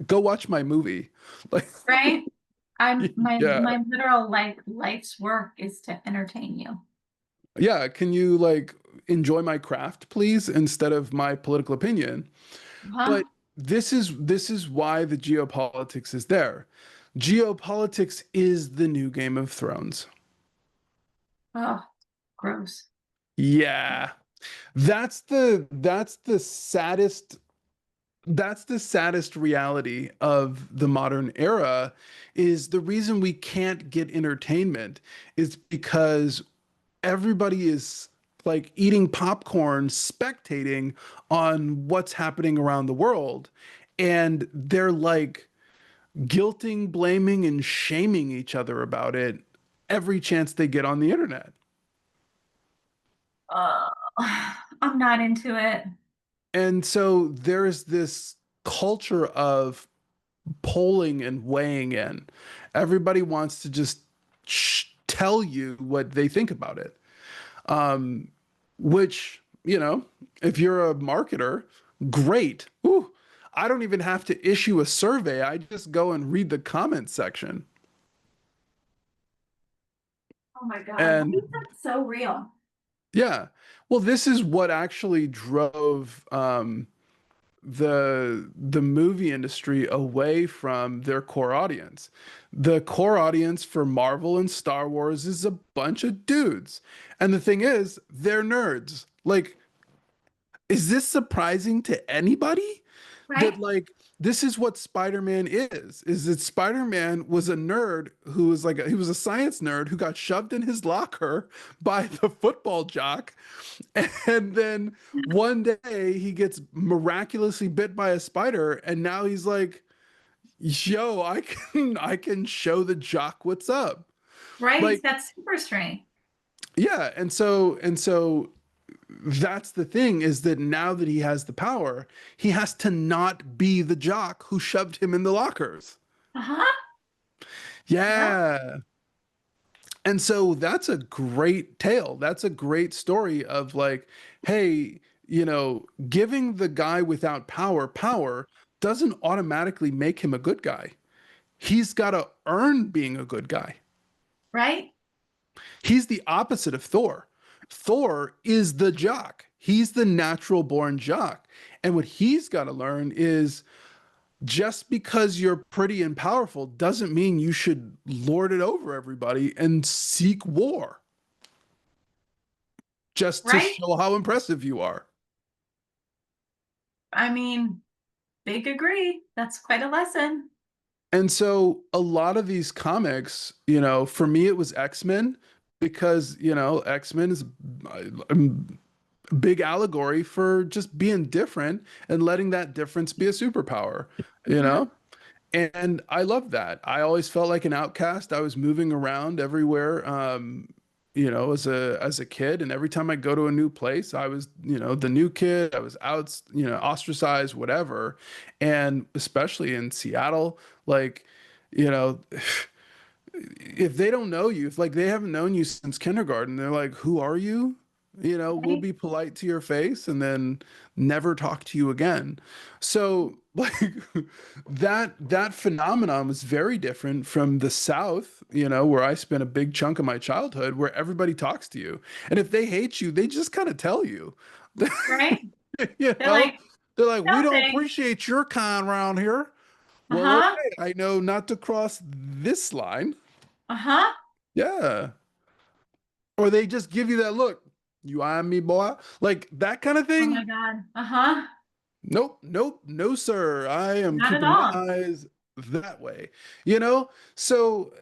A: Go watch my movie. Like,
B: Right? I'm
A: yeah.
B: my literal like life's work is to entertain you.
A: Yeah, can you like enjoy my craft, please, instead of my political opinion?
B: Huh?
A: But this is why the geopolitics is there. Geopolitics is the new Game of Thrones.
B: Oh, gross.
A: Yeah. That's the saddest reality of the modern era is the reason we can't get entertainment is because everybody is like eating popcorn, spectating on what's happening around the world. And they're like guilting, blaming, and shaming each other about it every chance they get on the internet.
B: Uh, I'm not into it.
A: And so there's this culture of polling and weighing in. Everybody wants to just tell you what they think about it. which, if you're a marketer, great. Ooh, I don't even have to issue a survey. I just go and read the comment section.
B: Oh my God. Why
A: And
B: is that so real?
A: yeah, well, this is what actually drove the movie industry away from their core audience. The core audience for Marvel and Star Wars is a bunch of dudes. And the thing is, they're nerds. Like, is this surprising to anybody?
B: Right?
A: That like this is what Spider-Man is that Spider-Man was a nerd who was he was a science nerd who got shoved in his locker by the football jock, and then one day he gets miraculously bit by a spider, and now he's like, yo, I can show the jock what's up.
B: Right? He's
A: Like,
B: got super strength.
A: yeah, and so that's the thing, is that now that he has the power, he has to not be the jock who shoved him in the lockers.
B: Uh-huh. Yep.
A: Yeah. And so that's a great tale. That's a great story of like, hey, giving the guy without power doesn't automatically make him a good guy. He's got to earn being a good guy.
B: Right?
A: He's the opposite of Thor. Thor is the jock. He's the natural born jock. And what he's got to learn is, just because you're pretty and powerful doesn't mean you should lord it over everybody and seek war just to
B: Right?
A: show how impressive you are.
B: I mean, big agree. That's quite a lesson.
A: And so a lot of these comics, for me, it was X-Men, because, X-Men is a big allegory for just being different and letting that difference be a superpower, you
B: Mhm.
A: know? And I love that. I always felt like an outcast. I was moving around everywhere, as a kid, and every time I go to a new place, I was, the new kid. I was out, ostracized, whatever. And especially in Seattle, like, you know, if they don't know you, if like they haven't known you since kindergarten, they're like, "Who are you?" We'll
B: Right?
A: be polite to your face and then never talk to you again. So like that phenomenon was very different from the South, where I spent a big chunk of my childhood, where everybody talks to you. And if they hate you, they just kind of tell you.
B: Right?
A: You
B: They're
A: know?
B: like,
A: They're like, "We
B: no
A: don't
B: thanks.
A: appreciate your kind around here." Well,
B: Uh-huh.
A: okay, I know not to cross this line.
B: Uh-huh.
A: Yeah. Or they just give you that look. You eyeing me, boy? Like that kind of
B: Oh
A: thing.
B: my God. Uh-huh.
A: Nope, nope, no, sir. I am
B: Not at
A: keeping my
B: all.
A: eyes that way. So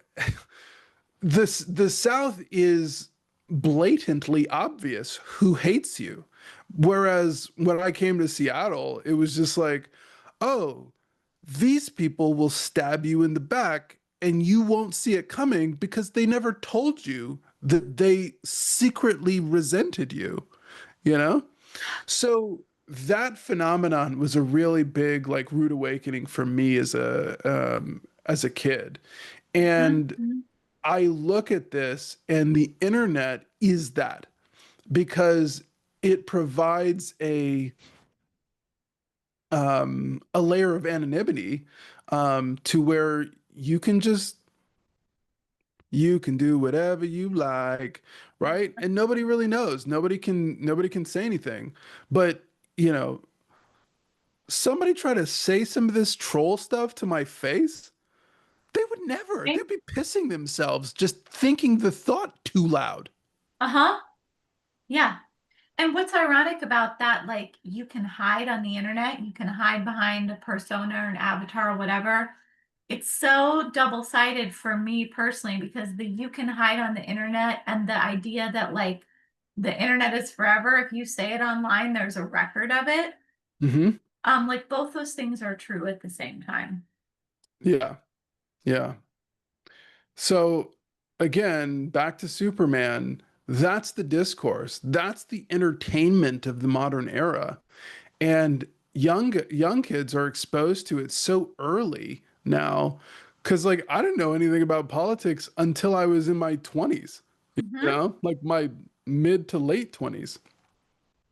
A: the South is blatantly obvious who hates you. Whereas when I came to Seattle, it was just like, oh, these people will stab you in the back and you won't see it coming because they never told you that they secretly resented you, you know? So that phenomenon was a really big like rude awakening for me as a kid. And
B: Mhm.
A: I look at this, and the internet is that, because it provides a layer of anonymity, to where you can do whatever you like, right? And nobody really knows. Nobody can say anything. But, you know, somebody try to say some of this troll stuff to my face, they would never.
B: Right?
A: They'd be pissing themselves just thinking the thought too loud.
B: Uh-huh. Yeah. And what's ironic about that, like you can hide on the internet, you can hide behind a persona or an avatar or whatever. It's so double-sided for me personally, because the you can hide on the internet and the idea that like the internet is forever. If you say it online, there's a record of it.
A: Hmm.
B: Like both those things are true at the same time.
A: Yeah. Yeah. So again, back to Superman, that's the discourse. That's the entertainment of the modern era. And young kids are exposed to it so early now, because like I didn't know anything about politics until I was in my 20s,
B: Mhm.
A: like my mid to late 20s.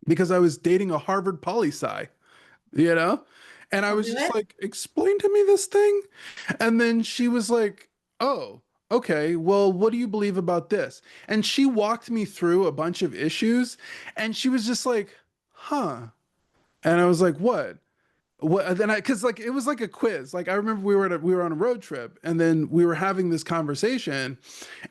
A: because I was dating a Harvard poli sci, you know? And I
B: I'll
A: was
B: do
A: just
B: it.
A: like, explain to me this thing. And then she was like, oh, okay, well, what do you believe about this? And she walked me through a bunch of issues and she was just like, huh. And I was like, what? Then I, cause like it was like a quiz. Like I remember we were on a road trip and then we were having this conversation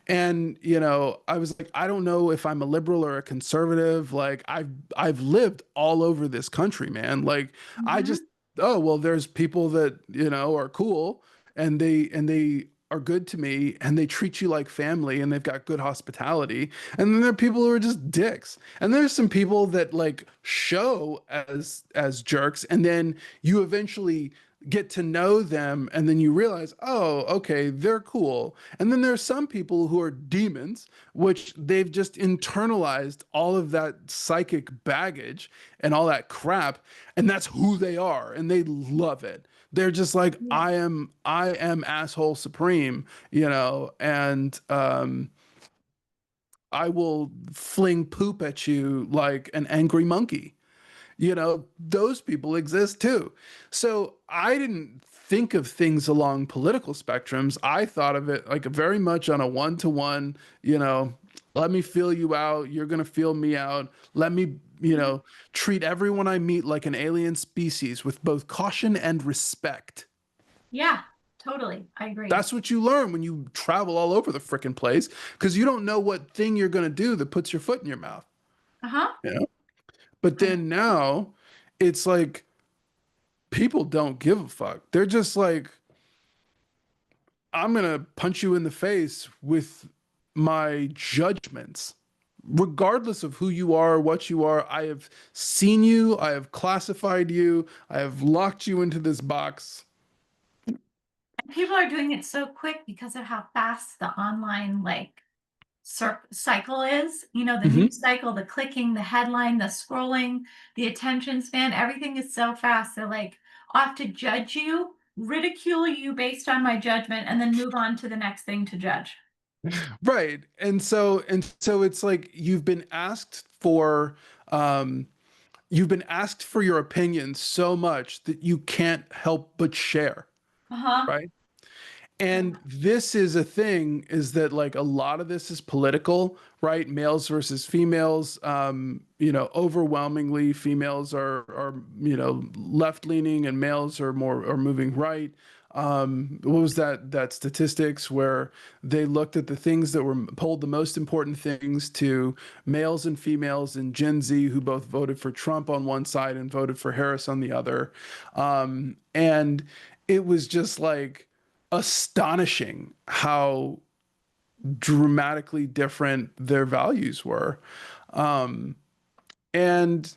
A: and I was like, I don't know if I'm a liberal or a conservative. Like I've lived all over this country, man. Like I just
B: Mhm.
A: oh well, there's people that are cool and they are good to me and they treat you like family and they've got good hospitality. And then there are people who are just dicks. And there's some people that like show as jerks and then you eventually get to know them and then you realize, oh, okay, they're cool. And then there's some people who are demons, which they've just internalized all of that psychic baggage and all that crap, and that's who they are, and they love it. They're just like,
B: Yeah.
A: I am asshole supreme, and I will fling poop at you like an angry monkey. Those people exist too. So I didn't think of things along political spectrums. I thought of it like very much on a one-to-one, you know, let me feel you out. You're going to feel me out. Let me,
B: Mhm.
A: treat everyone I meet like an alien species with both caution and respect.
B: Yeah, totally. I agree.
A: That's what you learn when you travel all over the frickin' place because you don't know what thing you're going to do that puts your foot in your mouth.
B: Uh-huh.
A: You know? But
B: I
A: then now it's like, people don't give a fuck. They're just like, I'm gonna punch you in the face with my judgments. Regardless of who you are, what you are, I have seen you, I have classified you, I have locked you into this box.
B: People are doing it so quick because of how fast the online cycle is. The
A: Mhm.
B: news cycle, the clicking, the headline, the scrolling, the attention span, everything is so fast. They're like off to judge you, ridicule you based on my judgment, and then move on to the next thing to judge.
A: Right. And so it's like um you've been asked for your opinion so much that you can't help but share,
B: Uh-huh.
A: right? And this is a thing is that like a lot of this is political, right? Males versus females. Overwhelmingly females are left leaning and males are moving right. What was that statistics where they looked at the things that were polled the most important things to males and females and Gen Z who both voted for Trump on one side and voted for Harris on the other. And it was just like astonishing how dramatically different their values were. Um, and,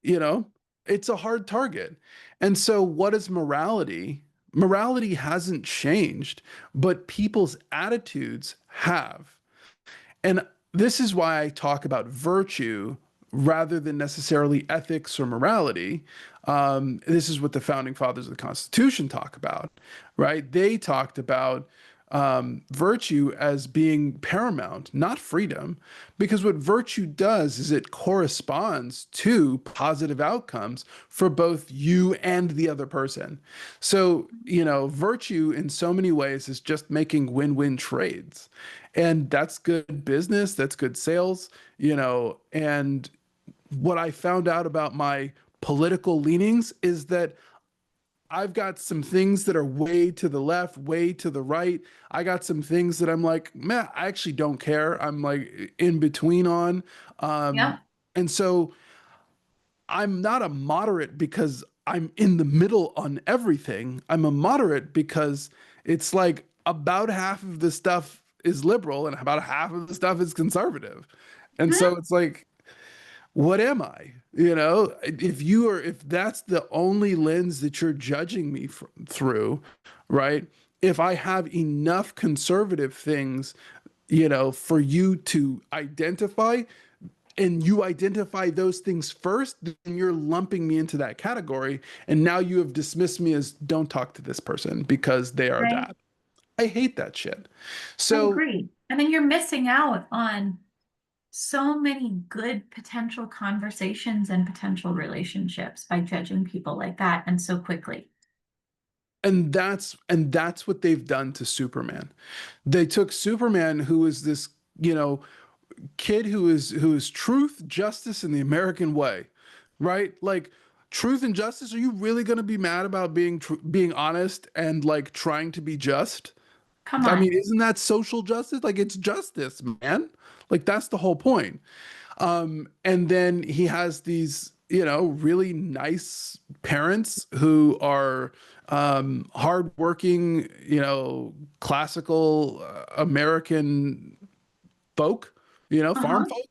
A: you know, it's a hard target. And so, what is morality? Morality hasn't changed, but people's attitudes have. And this is why I talk about virtue rather than necessarily ethics or morality. This is what the founding fathers of the Constitution talk about, right? They talked about virtue as being paramount, not freedom, because what virtue does is it corresponds to positive outcomes for both you and the other person. So, virtue in so many ways is just making win-win trades. And that's good business, that's good sales, and what I found out about my political leanings is that I've got some things that are way to the left, way to the right. I got some things that I'm like, man, I actually don't care. I'm like in between on. Um,
B: Yep.
A: and so I'm not a moderate because I'm in the middle on everything. I'm a moderate because it's like about half of the stuff is liberal and about half of the stuff is conservative. And so
B: Mhm.
A: it's like, what am I? If that's the only lens that you're judging me through, right? If I have enough conservative things, for you to identify, and you identify those things first, then you're lumping me into that category. And now you have dismissed me as don't talk to this person because they are
B: Right.
A: that. I hate that shit.
B: I
A: So,
B: agree. And then you're missing out on so many good potential conversations and potential relationships by judging people like that and so quickly.
A: And that's what they've done to Superman. They took Superman, who is this, you know, kid who is truth, justice, and the American way, right? Like truth and justice. Are you really going to be mad about being honest and like trying to be just?
B: Come
A: I mean,
B: on.
A: isn't that social justice? Like it's justice, man. Like that's the whole point. And then he has these, really nice parents who are hardworking, classical American folk, farm
B: Uh-huh.
A: folk.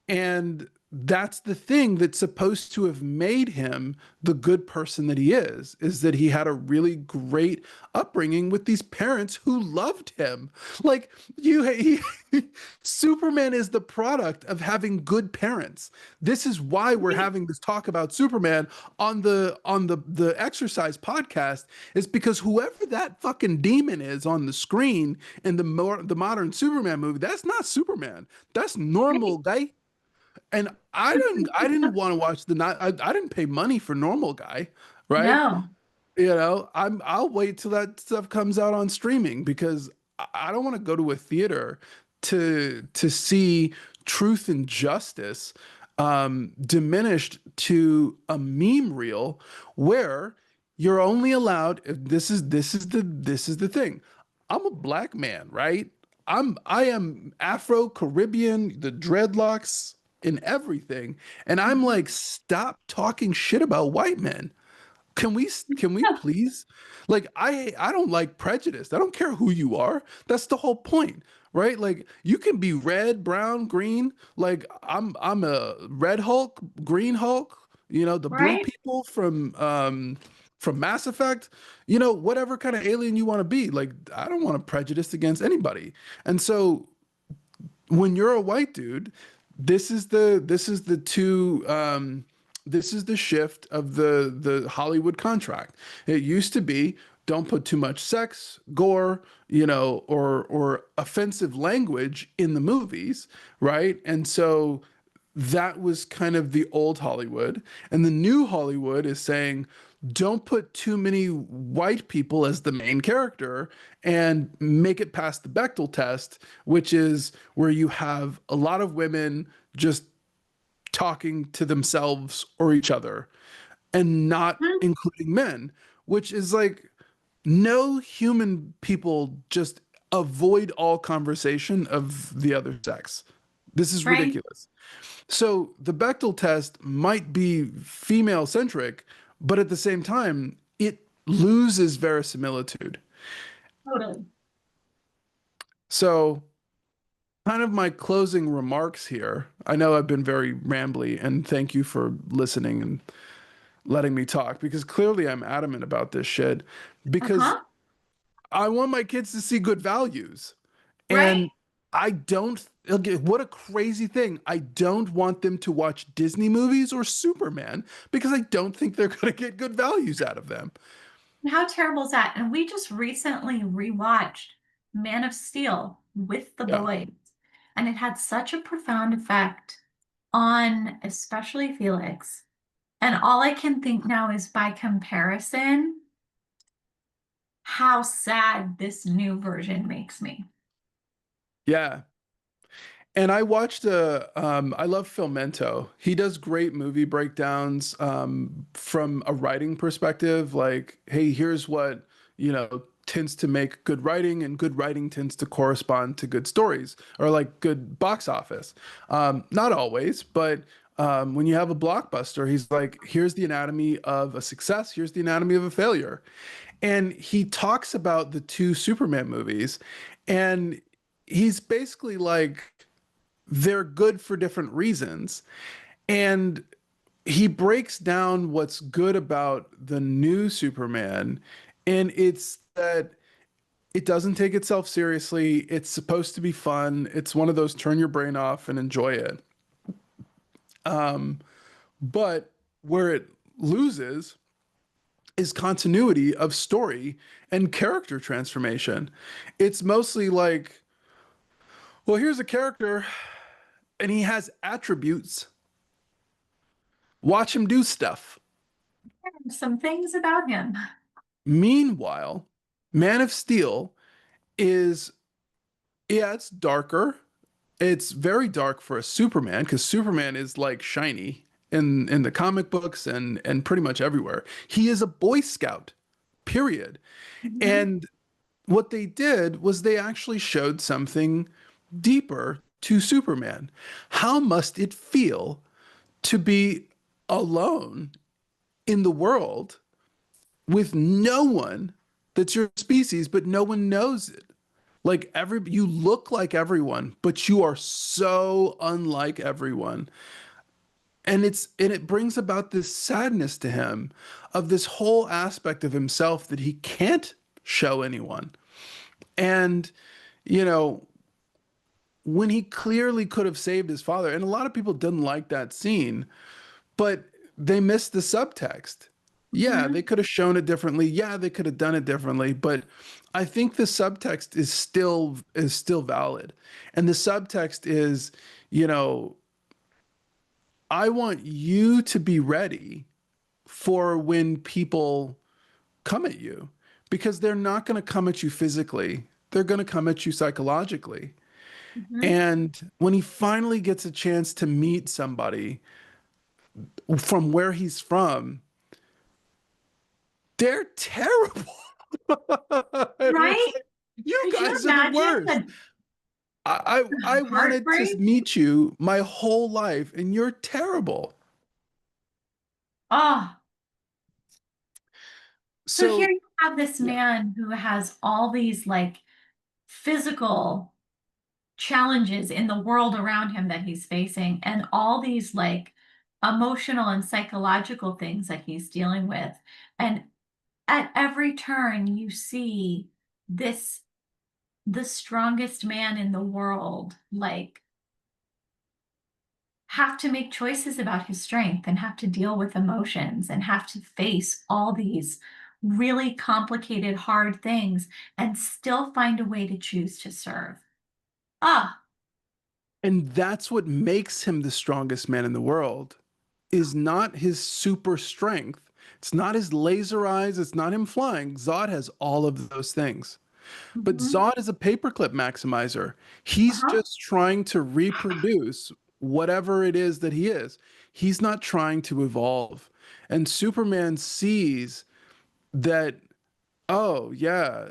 A: And that's the thing that's supposed to have made him the good person that he is that he had a really great upbringing with these parents who loved him. Like Superman is the product of having good parents. This is why we're
B: Right.
A: having this talk about Superman on the Exercise podcast, is because whoever that fucking demon is on the screen in the modern Superman movie, that's not Superman. That's normal
B: Right.
A: guy. And I didn't want to watch the not I didn't pay money for Normal Guy, right?
B: No.
A: I'll wait till that stuff comes out on streaming because I don't want to go to a theater to see truth and justice diminished to a meme reel where you're only allowed. This is the thing. I'm a black man, right? I am Afro Caribbean, the dreadlocks and everything, and I'm
B: Mhm.
A: like, stop talking shit about white men. Can we please? Like I don't like prejudice. I don't care who you are. That's the whole point, right? Like you can be red, brown, green. Like I'm a red Hulk, green Hulk, the blue
B: Right?
A: people from Mass Effect, whatever kind of alien you want to be. Like I don't want to prejudice against anybody. And so when you're a white dude, this is the shift of the Hollywood contract. It used to be don't put too much sex, gore, or offensive language in the movies, right? And so that was kind of the old Hollywood. And the new Hollywood is saying, don't put too many white people as the main character and make it past the Bechdel test, which is where you have a lot of women just talking to themselves or each other and not
B: Mhm.
A: including men, which is like no human people just avoid all conversation of the other sex. This is
B: Right?
A: ridiculous. So the Bechdel test might be female centric, but at the same time, it loses verisimilitude.
B: Totally.
A: So, kind of my closing remarks here. I know I've been very rambly, and thank you for listening and letting me talk because clearly I'm adamant about this shit because
B: Uh-huh.
A: I want my kids to see good values.
B: Right?
A: And I don't, okay, what a crazy thing. I don't want them to watch Disney movies or Superman because I don't think they're going to get good values out of them.
B: How terrible is that? And we just recently rewatched Man of Steel with the
A: Yeah.
B: boys, and it had such a profound effect on especially Felix. And all I can think now is by comparison, how sad this new version makes me.
A: Yeah. And I love Filmento. He does great movie breakdowns from a writing perspective. Like, hey, here's what, tends to make good writing, and good writing tends to correspond to good stories or like good box office. Not always, but when you have a blockbuster, he's like, here's the anatomy of a success, here's the anatomy of a failure. And he talks about the two Superman movies, and he's basically like, they're good for different reasons. And he breaks down what's good about the new Superman, and it's that it doesn't take itself seriously. It's supposed to be fun. It's one of those turn your brain off and enjoy it. But where it loses is continuity of story and character transformation. It's mostly like, well, here's a character and he has attributes. Watch him do stuff.
B: Some things about him.
A: Meanwhile, Man of Steel is, yeah, it's darker. It's very dark for a Superman because Superman is like shiny in the comic books and pretty much everywhere. He is a Boy Scout, period.
B: Mhm.
A: And what they did was they actually showed something deeper to Superman. How must it feel to be alone in the world with no one that's your species, but no one knows it? Like you look like everyone, but you are so unlike everyone. And it brings about this sadness to him of this whole aspect of himself that he can't show anyone. And you know, when he clearly could have saved his father, and a lot of people didn't like that scene, but they missed the subtext. Yeah, they
B: Mhm.
A: could have shown it differently. Yeah, they could have done it differently, but I think the subtext is still valid. And the subtext is, you know, I want you to be ready for when people come at you because they're not going to come at you physically. They're going to come at you psychologically.
B: Mhm.
A: And when he finally gets a chance to meet somebody from where he's from, they're terrible. And it's
B: Right?
A: like, you
B: Could you
A: guys are the
B: imagine
A: worst.
B: the
A: I wanted to
B: heartbreak?
A: meet you my whole life, and you're terrible.
B: Oh, so here
A: So,
B: you have this
A: yeah.
B: man who has all these like physical challenges in the world around him that he's facing, and all these like emotional and psychological things that he's dealing with. And at every turn, you see this the strongest man in the world, like have to make choices about his strength and have to deal with emotions and have to face all these really complicated, hard things and still find a way to choose to serve. Ah,
A: And that's what makes him the strongest man in the world, is not his super strength. It's not his laser eyes. It's not him flying. Zod has all of those things. But
B: mhm,
A: Zod is a paperclip maximizer. He's
B: uh-huh,
A: just trying to reproduce whatever it is that he is. He's not trying to evolve. And Superman sees that, oh, yeah,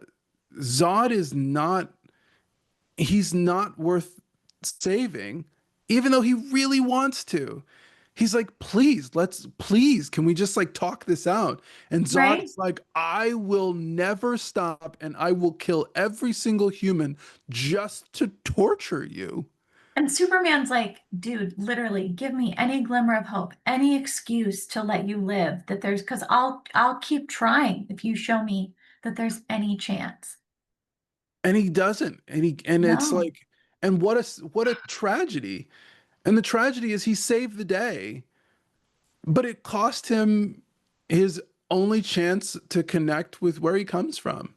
A: Zod is not, he's not worth saving, even though he really wants to. He's like, please, can we just like talk this out? And Zod
B: right?
A: is like, I will never stop and I will kill every single human just to torture you.
B: And Superman's like, dude, literally, give me any glimmer of hope, any excuse to let you live, that there's because I'll keep trying if you show me that there's any chance.
A: And he doesn't. And it's
B: No,
A: like, and what a tragedy. And the tragedy is he saved the day, but it cost him his only chance to connect with where he comes from.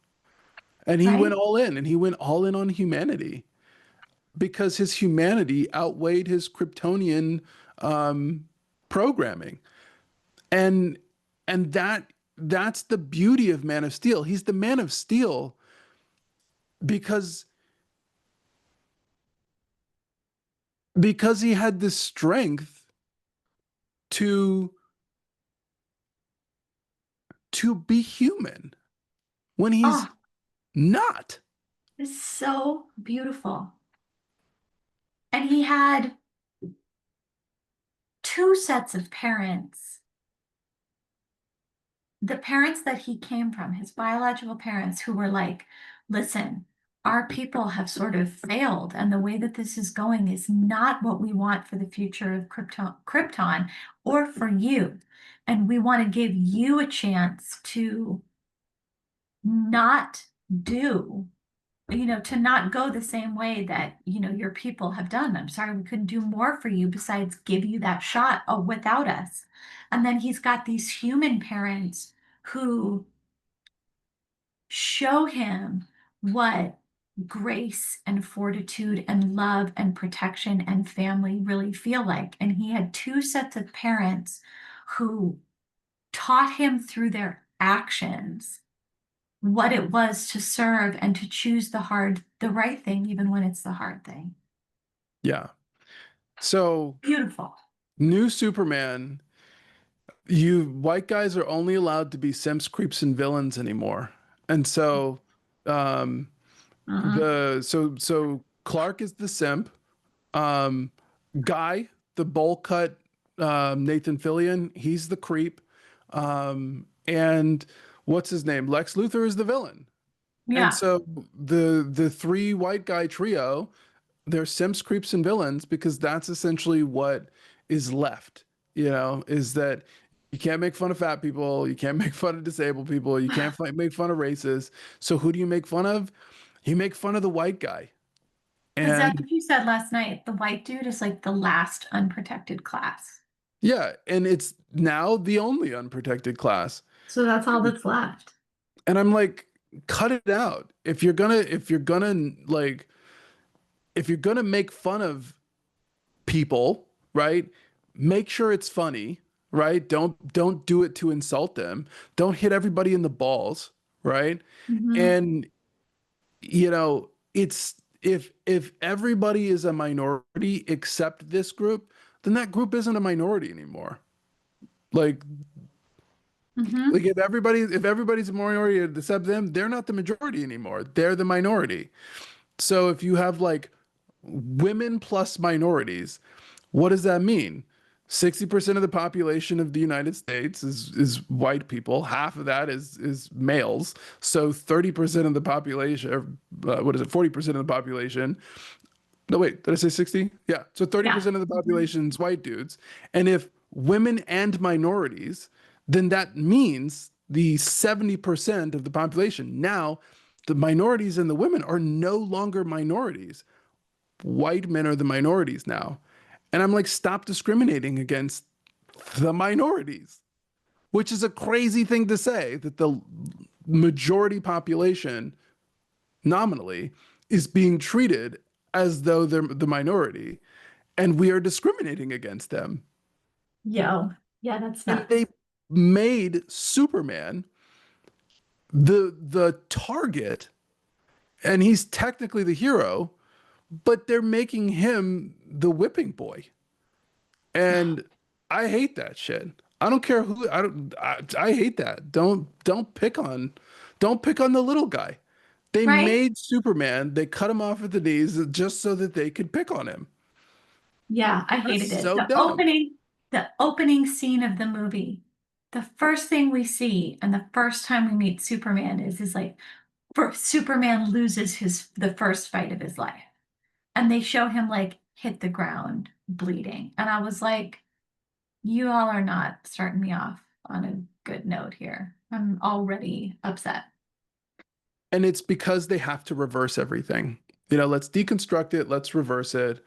A: And he went
B: right?
A: all in and he went all in on humanity because his humanity outweighed his Kryptonian um, programming. And that's the beauty of Man of Steel. He's the Man of Steel because he had the strength to be human when he's
B: Oh,
A: not.
B: it's so beautiful. And he had two sets of parents. The parents that he came from, his biological parents, who were like, listen, our people have sort of failed, and the way that this is going is not what we want for the future of Krypton or for you. And we want to give you a chance to not do, to not go the same way that, your people have done. I'm sorry, we couldn't do more for you besides give you that shot without us. And then he's got these human parents who show him what grace and fortitude and love and protection and family really feel like. And he had two sets of parents who taught him through their actions what it was to serve and to choose the right thing, even when it's the hard thing.
A: Yeah. So
B: Beautiful.
A: new Superman, you white guys are only allowed to be simps, creeps, and villains anymore. And so um so Clark is the simp. Um Guy, the bowl cut Nathan Fillion, he's the creep. And what's his name? Lex Luthor is the villain. And
B: Yeah.
A: so the three white guy trio, they're simps, creeps, and villains because that's essentially what is left, is that you can't make fun of fat people, you can't make fun of disabled people, you can't make fun of races. So who do you make fun of? You make fun of the white guy.
B: Because that's
A: And
B: what you said last night. The white dude is like the last unprotected class.
A: yeah, and it's now the only unprotected class.
B: So that's all that's left.
A: And I'm like, cut it out. If you're gonna make fun of people, right? Make sure it's funny, right? Don't do it to insult them. Don't hit everybody in the balls, right?
B: Mhm.
A: And it's if everybody is a minority except this group, then that group isn't a minority anymore. Like
B: Mhm.
A: if everybody's a minority except them, they're not the majority anymore. They're the minority. So if you have like women plus minorities, what does that mean? 60% of the population of the United States is white people. Half of that is males. So 30% of the population, or what is it, 40% of the population. No, wait, did I say 60? Yeah. So
B: Yeah.
A: 30% of the population is white dudes. And if women and minorities, then that means the 70% of the population. Now, the minorities and the women are no longer minorities. White men are the minorities now. And I'm like, stop discriminating against the minorities, which is a crazy thing to say that the majority population nominally is being treated as though they're the minority and we are discriminating against them.
B: Yo. Yeah, that's
A: And
B: nuts.
A: they made Superman the target, and he's technically the hero, but they're making him the whipping boy. And I hate that shit. I don't care who I don't I hate that. Don't pick on the little guy. They
B: Right?
A: made Superman, they cut him off at the knees just so that they could pick on him.
B: Yeah, I
A: That's
B: hated it.
A: so dumb.
B: The opening scene of the movie, the first thing we see and the first time we meet Superman is like first Superman loses the first fight of his life. And they show him like hit the ground bleeding. And I was like, you all are not starting me off on a good note here. I'm already upset.
A: And it's because they have to reverse everything. Let's deconstruct it, let's reverse it.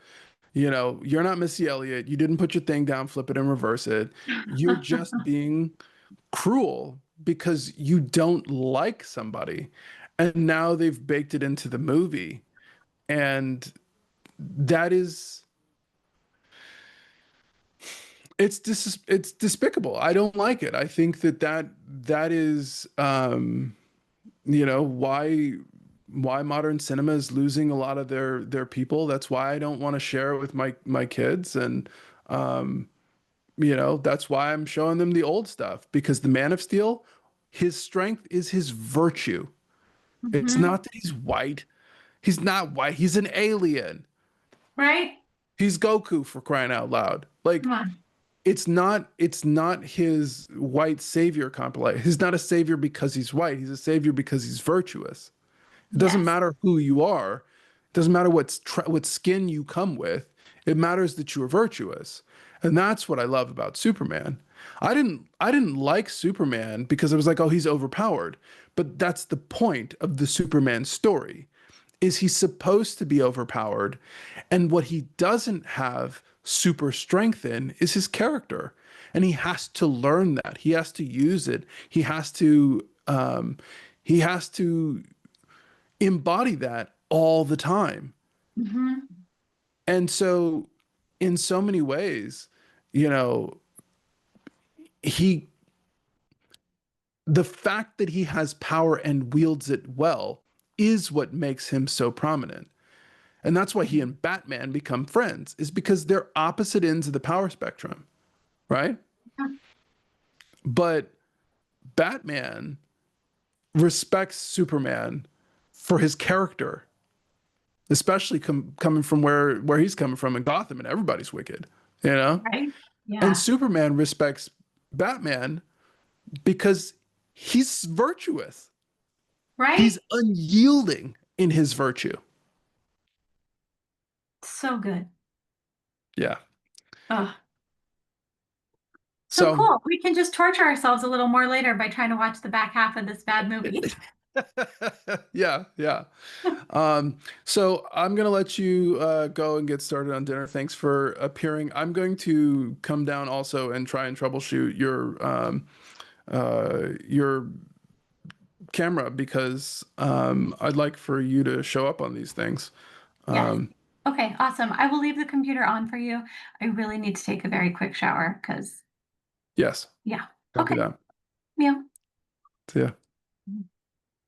A: You're not Missy Elliott. You didn't put your thing down, flip it, and reverse it. You're just being cruel because you don't like somebody. And now they've baked it into the movie. And that is it's despicable. I don't like it. I think that is why modern cinema is losing a lot of their people. That's why I don't want to share it with my kids. And um that's why I'm showing them the old stuff, because the Man of Steel, his strength is his virtue. It's
B: Mhm.
A: not that he's white. He's not white. He's an alien.
B: Right?
A: He's Goku, for crying out loud. Like,
B: Come on.
A: it's not his white savior complex. He's not a savior because he's white. He's a savior because he's virtuous. It doesn't
B: Yes.
A: matter who you are. It doesn't matter what skin you come with. It matters that you are virtuous. And that's what I love about Superman. I didn't like Superman because I was like, oh, he's overpowered. But that's the point of the Superman story. Is he's supposed to be overpowered, and what he doesn't have super strength in is his character. And he has to learn that. He has to use it. He has to embody that all the time.
B: Hmm.
A: And so, in so many ways, you know, he, the fact that he has power and wields it well is what makes him so prominent. And that's why he and Batman become friends, is because they're opposite ends of the power spectrum, right? But Batman respects Superman for his character, especially coming from where he's coming from in Gotham, and everybody's wicked, you know?
B: Right?
A: And
B: Yeah.
A: Superman respects Batman because he's virtuous.
B: Right?
A: He's unyielding in his virtue.
B: So good.
A: Yeah.
B: Oh, so
A: So,
B: cool. We can just torture ourselves a little more later by trying to watch the back half of this bad movie.
A: yeah, yeah. So I'm gonna let you go and get started on dinner. Thanks for appearing. I'm going to come down also and try and troubleshoot your camera because I'd like for you to show up on these things.
B: Yes.
A: Um,
B: Okay, awesome. I will leave the computer on for you. I really need to take a very quick shower because,
A: yes,
B: yeah.
A: copy
B: Okay.
A: that.
B: Meow.
A: See ya.